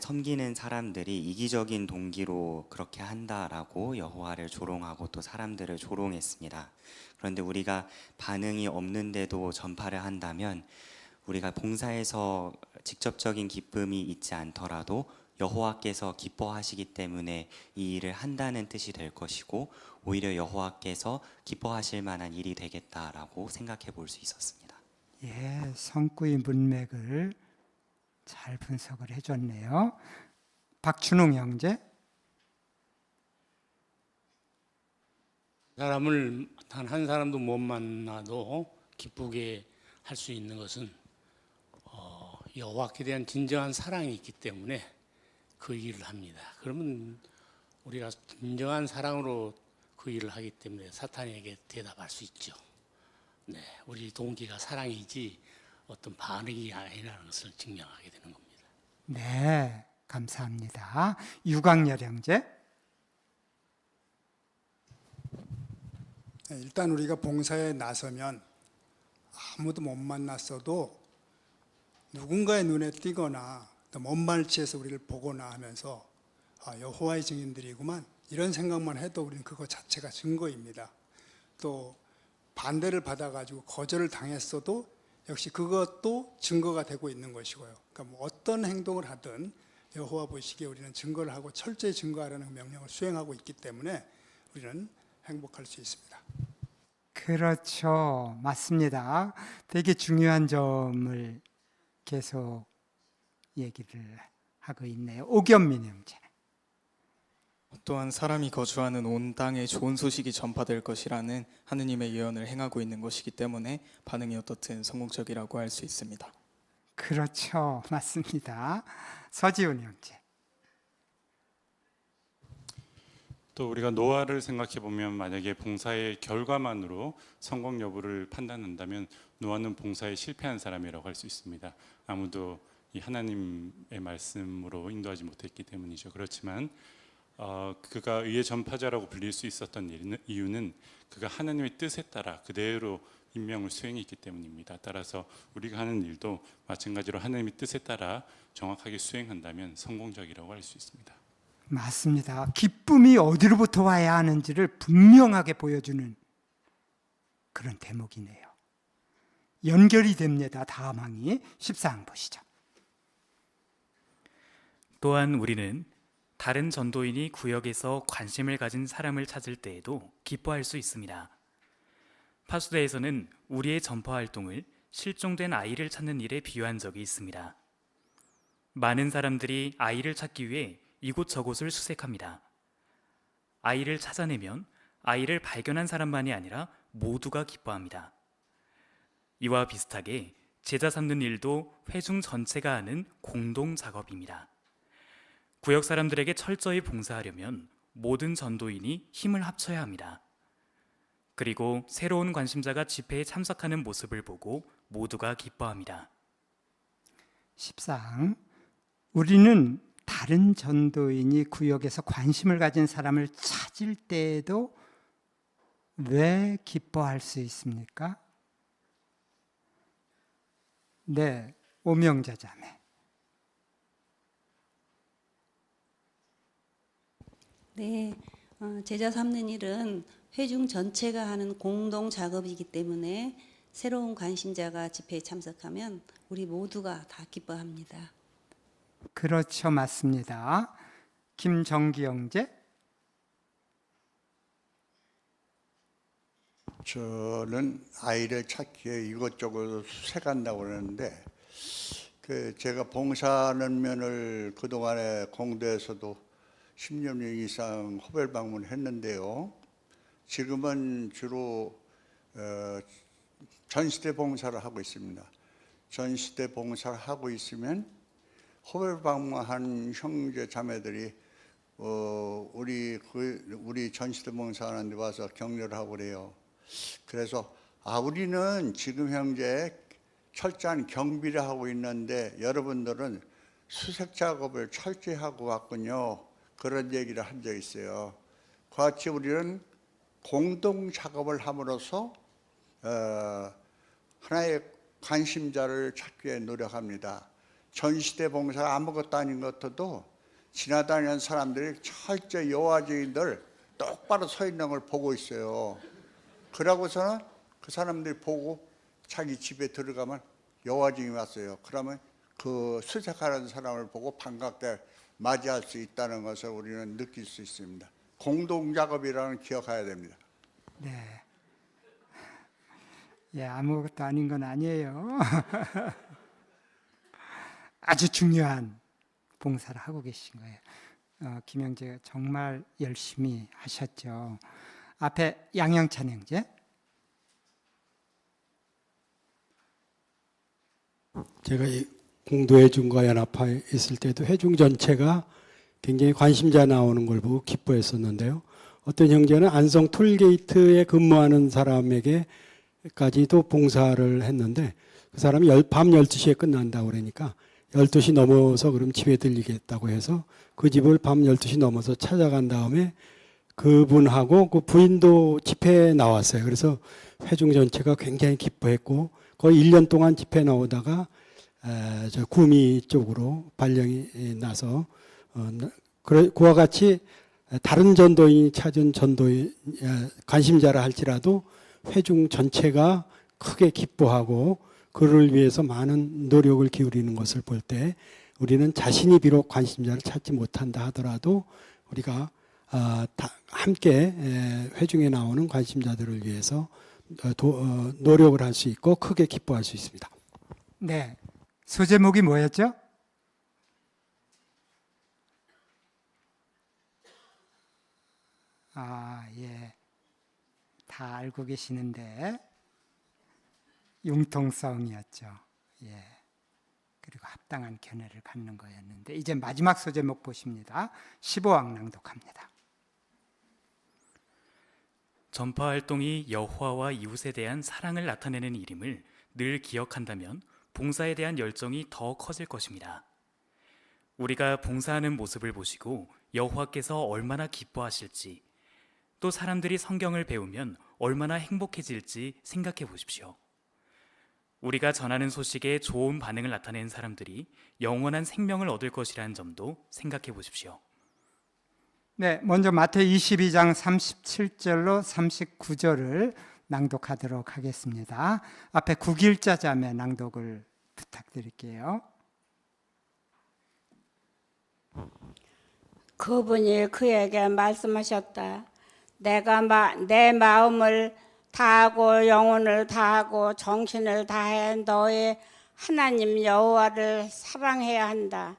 섬기는 사람들이 이기적인 동기로 그렇게 한다라고 여호와를 조롱하고 또 사람들을 조롱했습니다. 그런데 우리가 반응이 없는데도 전파를 한다면 우리가 봉사에서 직접적인 기쁨이 있지 않더라도 여호와께서 기뻐하시기 때문에 이 일을 한다는 뜻이 될 것이고 오히려 여호와께서 기뻐하실 만한 일이 되겠다라고 생각해 볼 수 있었습니다. 예, 성구의 문맥을 잘 분석을 해줬네요. 박춘웅 형제. 사람을 단 한 사람도 못 만나도 기쁘게 할 수 있는 것은 여호와께 대한 진정한 사랑이 있기 때문에 그 일을 합니다. 그러면 우리가 진정한 사랑으로 그 일을 하기 때문에 사탄에게 대답할 수 있죠. 네, 우리 동기가 사랑이지 어떤 반응이 아니라는 것을 증명하게 되는 겁니다. 네, 감사합니다. 유광열 형제. 일단 우리가 봉사에 나서면 아무도 못 만났어도 누군가의 눈에 띄거나 먼 발치에서 우리를 보거나 하면서 여호와의 증인들이구만 이런 생각만 해도 우리는 그거 자체가 증거입니다. 또 반대를 받아가지고 거절을 당했어도 역시 그것도 증거가 되고 있는 것이고요. 그러니까 뭐 어떤 행동을 하든 여호와 보시기에 우리는 증거를 하고 철저히 증거하라는 명령을 수행하고 있기 때문에 우리는 행복할 수 있습니다. 그렇죠. 맞습니다. 되게 중요한 점을 계속 얘기를 하고 있네요. 오견민 형제. 또한 사람이 거주하는 온 땅에 좋은 소식이 전파될 것이라는 하느님의 예언을 행하고 있는 것이기 때문에 반응이 어떻든 성공적이라고 할 수 있습니다. 그렇죠. 맞습니다. 서지훈 형제. 또 우리가 노아를 생각해 보면 만약에 봉사의 결과만으로 성공 여부를 판단한다면 노아는 봉사에 실패한 사람이라고 할 수 있습니다. 아무도 이 하나님의 말씀으로 인도하지 못했기 때문이죠. 그렇지만 그가 의의 전파자라고 불릴 수 있었던 이유는 그가 하나님의 뜻에 따라 그대로 임명을 수행했기 때문입니다. 따라서 우리가 하는 일도 마찬가지로 하나님의 뜻에 따라 정확하게 수행한다면 성공적이라고 할 수 있습니다. 맞습니다. 기쁨이 어디로부터 와야 하는지를 분명하게 보여주는 그런 대목이네요. 연결이 됩니다. 다음 항이 14항 보시죠. 또한 우리는 다른 전도인이 구역에서 관심을 가진 사람을 찾을 때에도 기뻐할 수 있습니다. 파수대에서는 우리의 전파 활동을 실종된 아이를 찾는 일에 비유한 적이 있습니다. 많은 사람들이 아이를 찾기 위해 이곳저곳을 수색합니다. 아이를 찾아내면 아이를 발견한 사람만이 아니라 모두가 기뻐합니다. 이와 비슷하게 제자 삼는 일도 회중 전체가 하는 공동 작업입니다. 구역 사람들에게 철저히 봉사하려면 모든 전도인이 힘을 합쳐야 합니다. 그리고 새로운 관심자가 집회에 참석하는 모습을 보고 모두가 기뻐합니다. 14항. 우리는 다른 전도인이 구역에서 관심을 가진 사람을 찾을 때에도 왜 기뻐할 수 있습니까? 네, 오명자 자매. 네, 제자 삼는 일은 회중 전체가 하는 공동 작업이기 때문에 새로운 관심자가 집회에 참석하면 우리 모두가 다 기뻐합니다. 그렇죠, 맞습니다. 김정기 형제. 저는 아이를 찾기 위해 이것저것 수색한다고 그러는데 제가 봉사하는 면을 그동안에 공도에서도 10년 이상 호별 방문했는데요. 지금은 주로 전시대 봉사를 하고 있습니다. 전시대 봉사를 하고 있으면 호별 방문한 형제 자매들이 우리 전시대 봉사하는 데 와서 격려를 하고 그래요. 그래서 우리는 지금 현재 철저한 경비를 하고 있는데 여러분들은 수색 작업을 철저히 하고 왔군요. 그런 얘기를 한 적이 있어요. 같이 우리는 공동 작업을 함으로써 하나의 관심자를 찾기 위해 노력합니다. 전시대 봉사가 아무것도 아닌 것 같아도 지나다니는 사람들이 철저히 여호와 증인들 똑바로 서 있는 걸 보고 있어요. 그러고서는 그 사람들이 보고 자기 집에 들어가면 여호와 증인이 왔어요. 그러면 그 수색하는 사람을 보고 반갑게 맞이할 수 있다는 것을 우리는 느낄 수 있습니다. 공동작업이라는 기억해야 됩니다. 네. 예, 아무것도 아닌 건 아니에요. 아주 중요한 봉사를 하고 계신 거예요. 김영재가 정말 열심히 하셨죠. 앞에 양영찬 형제. 제가 이 공도회중과 연합파에 있을 때도 회중 전체가 굉장히 관심자 나오는 걸 보고 기뻐했었는데요. 어떤 형제는 안성 톨게이트에 근무하는 사람에게까지도 봉사를 했는데 그 사람이 밤 12시에 끝난다고 그러니까 12시 넘어서 그럼 집에 들리겠다고 해서 그 집을 밤 12시 넘어서 찾아간 다음에 그분하고 그 부인도 집회에 나왔어요. 그래서 회중 전체가 굉장히 기뻐했고 거의 1년 동안 집회 나오다가 저 구미 쪽으로 발령이 나서 그와 같이 다른 전도인이 찾은 전도인 관심자라 할지라도 회중 전체가 크게 기뻐하고 그를 위해서 많은 노력을 기울이는 것을 볼 때 우리는 자신이 비록 관심자를 찾지 못한다 하더라도 우리가 함께 회중에 나오는 관심자들을 위해서 노력을 할 수 있고 크게 기뻐할 수 있습니다. 네, 소제목이 뭐였죠? 예, 다 알고 계시는데 융통성이었죠. 예, 그리고 합당한 견해를 갖는 거였는데 이제 마지막 소제목 보십니다. 15왕 낭독합니다. 전파 활동이 여호와와 이웃에 대한 사랑을 나타내는 일임을 늘 기억한다면 봉사에 대한 열정이 더 커질 것입니다. 우리가 봉사하는 모습을 보시고 여호와께서 얼마나 기뻐하실지, 또 사람들이 성경을 배우면 얼마나 행복해질지 생각해 보십시오. 우리가 전하는 소식에 좋은 반응을 나타낸 사람들이 영원한 생명을 얻을 것이라는 점도 생각해 보십시오. 네, 먼저 마태복음 22장 37절로 39절을 낭독하도록 하겠습니다. 앞에 국일자 자매 낭독을 부탁드릴게요. 그분이 그에게 말씀하셨다. 내가 내 마음을 다하고 영혼을 다하고 정신을 다해 너의 하나님 여호와를 사랑해야 한다.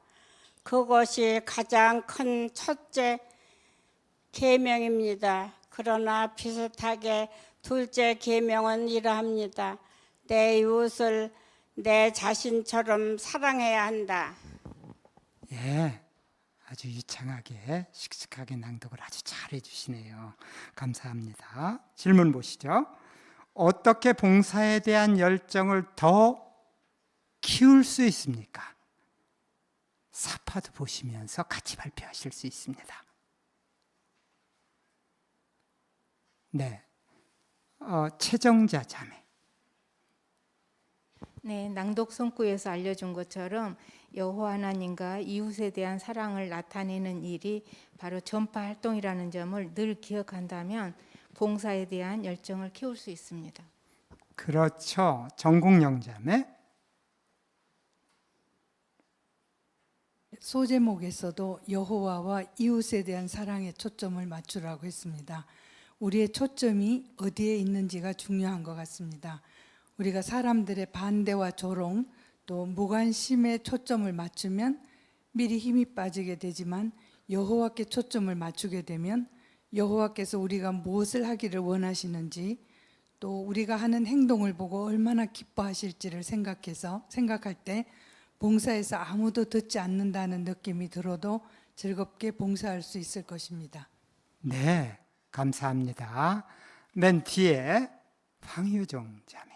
그것이 가장 큰 첫째 계명입니다. 그러나 비슷하게 둘째 계명은 이러합니다. 내 이웃을 내 자신처럼 사랑해야 한다. 예, 아주 유창하게 씩씩하게 낭독을 아주 잘 해주시네요. 감사합니다. 질문 보시죠. 어떻게 봉사에 대한 열정을 더 키울 수 있습니까? 사파도 보시면서 같이 발표하실 수 있습니다. 네, 최정자 자매. 네, 낭독 성구에서 알려준 것처럼 여호와 하나님과 이웃에 대한 사랑을 나타내는 일이 바로 전파 활동이라는 점을 늘 기억한다면 봉사에 대한 열정을 키울 수 있습니다. 그렇죠. 정국영 자매. 소제목에서도 여호와와 이웃에 대한 사랑에 초점을 맞추라고 했습니다. 우리의 초점이 어디에 있는지가 중요한 것 같습니다. 우리가 사람들의 반대와 조롱 또 무관심에 초점을 맞추면 미리 힘이 빠지게 되지만 여호와께 초점을 맞추게 되면 여호와께서 우리가 무엇을 하기를 원하시는지 또 우리가 하는 행동을 보고 얼마나 기뻐하실지를 생각할 때 봉사에서 아무도 듣지 않는다는 느낌이 들어도 즐겁게 봉사할 수 있을 것입니다. 네, 감사합니다. 맨 뒤에 황유정 자매.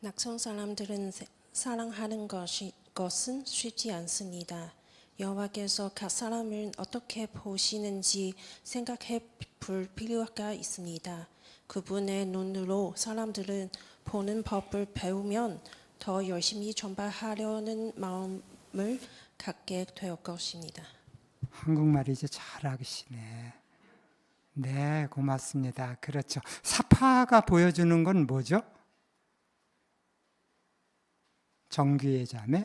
낙성 사람들은 사랑하는 것은 쉽지 않습니다. 여호와께서 각 사람을 어떻게 보시는지 생각해 볼 필요가 있습니다. 그분의 눈으로 사람들은 보는 법을 배우면 더 열심히 전파하려는 마음을 갖게 될 것입니다. 한국말 이제 잘하시네. 네, 고맙습니다. 그렇죠. 사파가 보여주는 건 뭐죠? 정규의 자매?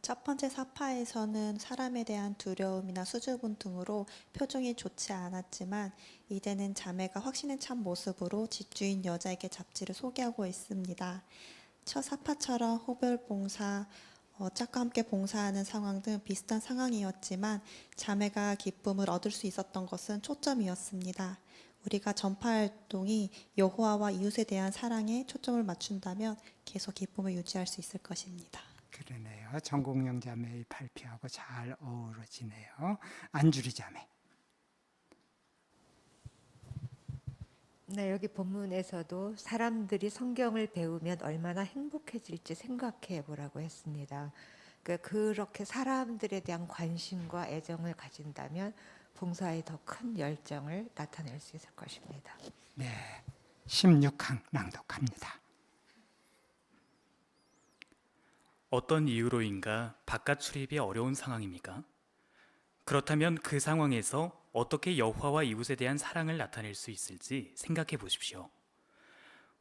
첫 번째 사파에서는 사람에 대한 두려움이나 수줍음 등으로 표정이 좋지 않았지만 이제는 자매가 확신에 찬 모습으로 집주인 여자에게 잡지를 소개하고 있습니다. 첫 사파처럼 호별봉사, 짝과 함께 봉사하는 상황 등 비슷한 상황이었지만 자매가 기쁨을 얻을 수 있었던 것은 초점이었습니다. 우리가 전파활동이 여호와와 이웃에 대한 사랑에 초점을 맞춘다면 계속 기쁨을 유지할 수 있을 것입니다. 그러네요. 정공영 자매의 발표하고 잘 어우러지네요. 안주리 자매. 네, 여기 본문에서도 사람들이 성경을 배우면 얼마나 행복해질지 생각해 보라고 했습니다. 그렇게 사람들에 대한 관심과 애정을 가진다면 봉사에 더 큰 열정을 나타낼 수 있을 것입니다. 네, 16항 낭독합니다. 어떤 이유로인가 바깥 출입이 어려운 상황입니까? 그렇다면 그 상황에서 어떻게 여호와와 이웃에 대한 사랑을 나타낼 수 있을지 생각해 보십시오.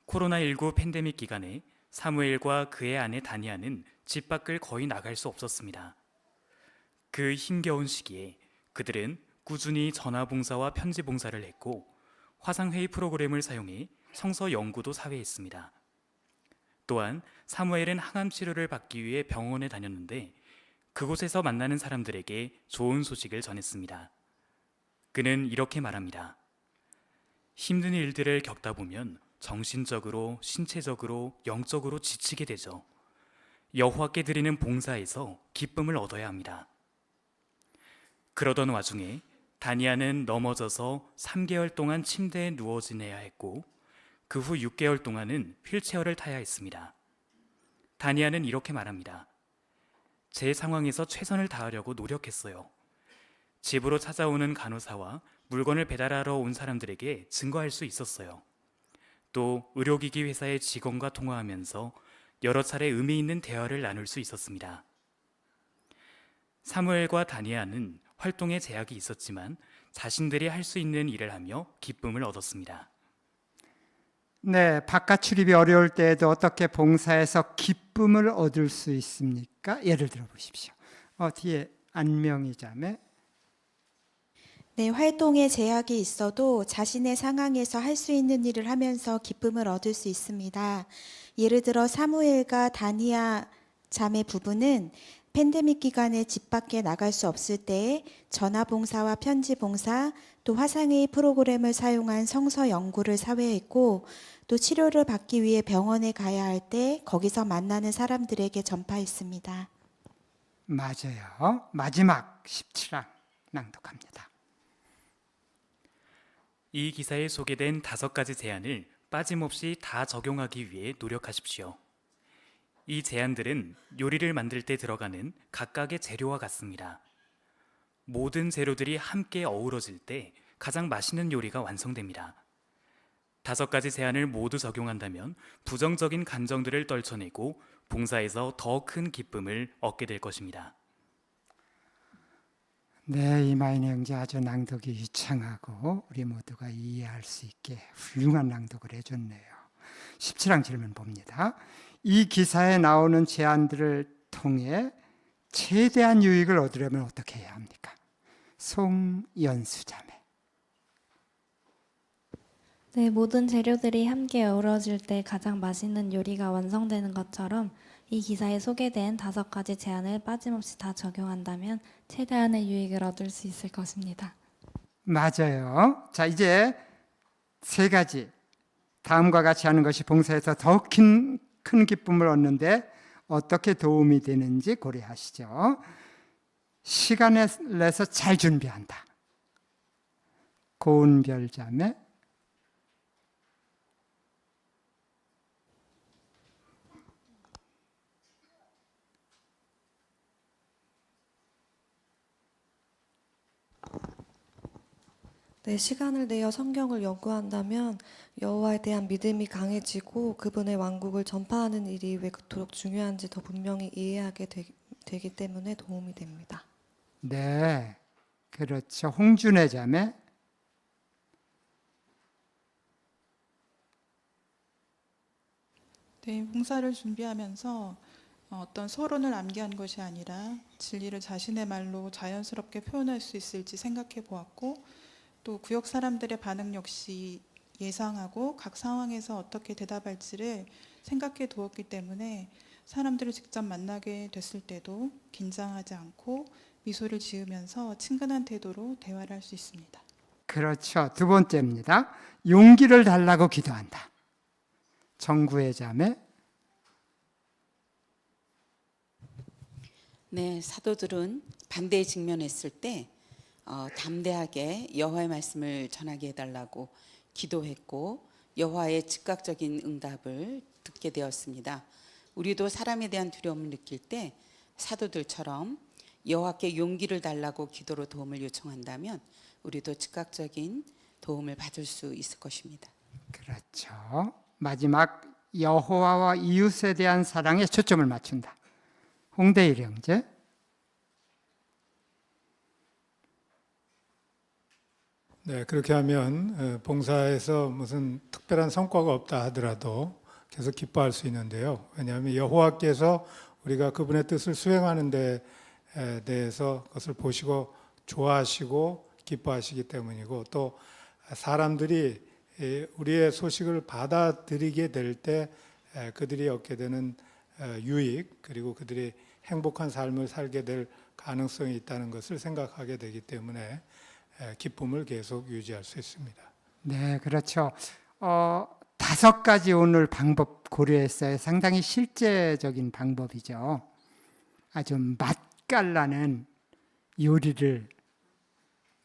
코로나19 팬데믹 기간에 사무엘과 그의 아내 다니아는 집 밖을 거의 나갈 수 없었습니다. 그 힘겨운 시기에 그들은 꾸준히 전화봉사와 편지봉사를 했고 화상회의 프로그램을 사용해 성서 연구도 사회했습니다. 또한 사무엘은 항암 치료를 받기 위해 병원에 다녔는데 그곳에서 만나는 사람들에게 좋은 소식을 전했습니다. 그는 이렇게 말합니다. 힘든 일들을 겪다 보면 정신적으로, 신체적으로, 영적으로 지치게 되죠. 여호와께 드리는 봉사에서 기쁨을 얻어야 합니다. 그러던 와중에 다니아는 넘어져서 3개월 동안 침대에 누워 지내야 했고 그 후 6개월 동안은 휠체어를 타야 했습니다. 다니아는 이렇게 말합니다. 제 상황에서 최선을 다하려고 노력했어요. 집으로 찾아오는 간호사와 물건을 배달하러 온 사람들에게 증거할 수 있었어요. 또 의료기기 회사의 직원과 통화하면서 여러 차례 의미 있는 대화를 나눌 수 있었습니다. 사무엘과 다니아는 활동에 제약이 있었지만 자신들이 할 수 있는 일을 하며 기쁨을 얻었습니다. 네, 바깥 출입이 어려울 때에도 어떻게 봉사해서 기쁨을 얻을 수 있습니까? 예를 들어 보십시오. 뒤에 안명희 자매. 네, 활동에 제약이 있어도 자신의 상황에서 할 수 있는 일을 하면서 기쁨을 얻을 수 있습니다. 예를 들어 사무엘과 다니아 자매 부부는 팬데믹 기간에 집 밖에 나갈 수 없을 때에 전화봉사와 편지봉사, 또 화상회의 프로그램을 사용한 성서 연구를 사회했고 또 치료를 받기 위해 병원에 가야 할 때 거기서 만나는 사람들에게 전파했습니다. 맞아요. 마지막 17항 낭독합니다. 이 기사에 소개된 5가지 제안을 빠짐없이 다 적용하기 위해 노력하십시오. 이 제안들은 요리를 만들 때 들어가는 각각의 재료와 같습니다. 모든 재료들이 함께 어우러질 때 가장 맛있는 요리가 완성됩니다. 5가지 제안을 모두 적용한다면 부정적인 감정들을 떨쳐내고 봉사에서 더 큰 기쁨을 얻게 될 것입니다. 네, 이마인 형제 아주 낭독이 유창하고 우리 모두가 이해할 수 있게 훌륭한 낭독을 해줬네요. 17항 질문 봅니다. 이 기사에 나오는 제안들을 통해 최대한 유익을 얻으려면 어떻게 해야 합니까? 송연수 자매. 네, 모든 재료들이 함께 어우러질 때 가장 맛있는 요리가 완성되는 것처럼 이 기사에 소개된 5가지 제안을 빠짐없이 다 적용한다면 최대한의 유익을 얻을 수 있을 것입니다. 맞아요. 자, 이제 3가지 다음과 같이 하는 것이 봉사에서 더 큰 기쁨을 얻는데 어떻게 도움이 되는지 고려하시죠. 시간을 내서 잘 준비한다. 고은별 자매, 내 시간을 내어 성경을 연구한다면 여호와에 대한 믿음이 강해지고 그분의 왕국을 전파하는 일이 왜 그토록 중요한지 더 분명히 이해하게 되기 때문에 도움이 됩니다. 네, 그렇죠. 홍준혜 자매, 네, 봉사를 준비하면서 어떤 서론을 암기한 것이 아니라 진리를 자신의 말로 자연스럽게 표현할 수 있을지 생각해 보았고, 또 구역 사람들의 반응 역시 예상하고 각 상황에서 어떻게 대답할지를 생각해 두었기 때문에 사람들을 직접 만나게 됐을 때도 긴장하지 않고 미소를 지으면서 친근한 태도로 대화를 할 수 있습니다. 그렇죠. 두 번째입니다. 용기를 달라고 기도한다. 정구의 자매, 네, 사도들은 반대에 직면했을 때 담대하게 여호와의 말씀을 전하게 해달라고 기도했고 여호와의 즉각적인 응답을 듣게 되었습니다. 우리도 사람에 대한 두려움을 느낄 때 사도들처럼 여호와께 용기를 달라고 기도로 도움을 요청한다면 우리도 즉각적인 도움을 받을 수 있을 것입니다. 그렇죠. 마지막 여호와와 이웃에 대한 사랑에 초점을 맞춘다. 홍대일 형제, 네, 그렇게 하면 봉사에서 무슨 특별한 성과가 없다 하더라도 계속 기뻐할 수 있는데요. 왜냐하면 여호와께서 우리가 그분의 뜻을 수행하는 데 대해서 그것을 보시고 좋아하시고 기뻐하시기 때문이고, 또 사람들이 우리의 소식을 받아들이게 될 때 그들이 얻게 되는 유익, 그리고 그들이 행복한 삶을 살게 될 가능성이 있다는 것을 생각하게 되기 때문에 기쁨을 계속 유지할 수 있습니다. 네, 그렇죠. 5가지 오늘 방법 고려했어요. 상당히 실제적인 방법이죠. 아주 맛깔나는 요리를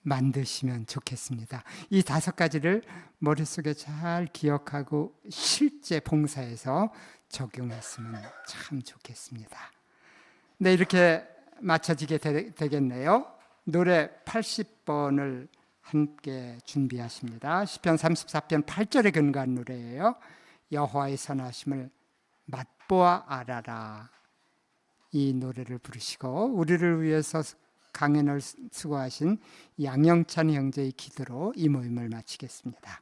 만드시면 좋겠습니다. 이 5가지를 머릿속에 잘 기억하고 실제 봉사에서 적용했으면 참 좋겠습니다. 네, 이렇게 맞춰지게 되겠네요. 노래 80번을 함께 준비하십니다. 시편 34편 8절에 근거한 노래예요. 여호와의 선하심을 맛보아 알아라. 이 노래를 부르시고 우리를 위해서 강연을 수고하신 양영찬 형제의 기도로 이 모임을 마치겠습니다.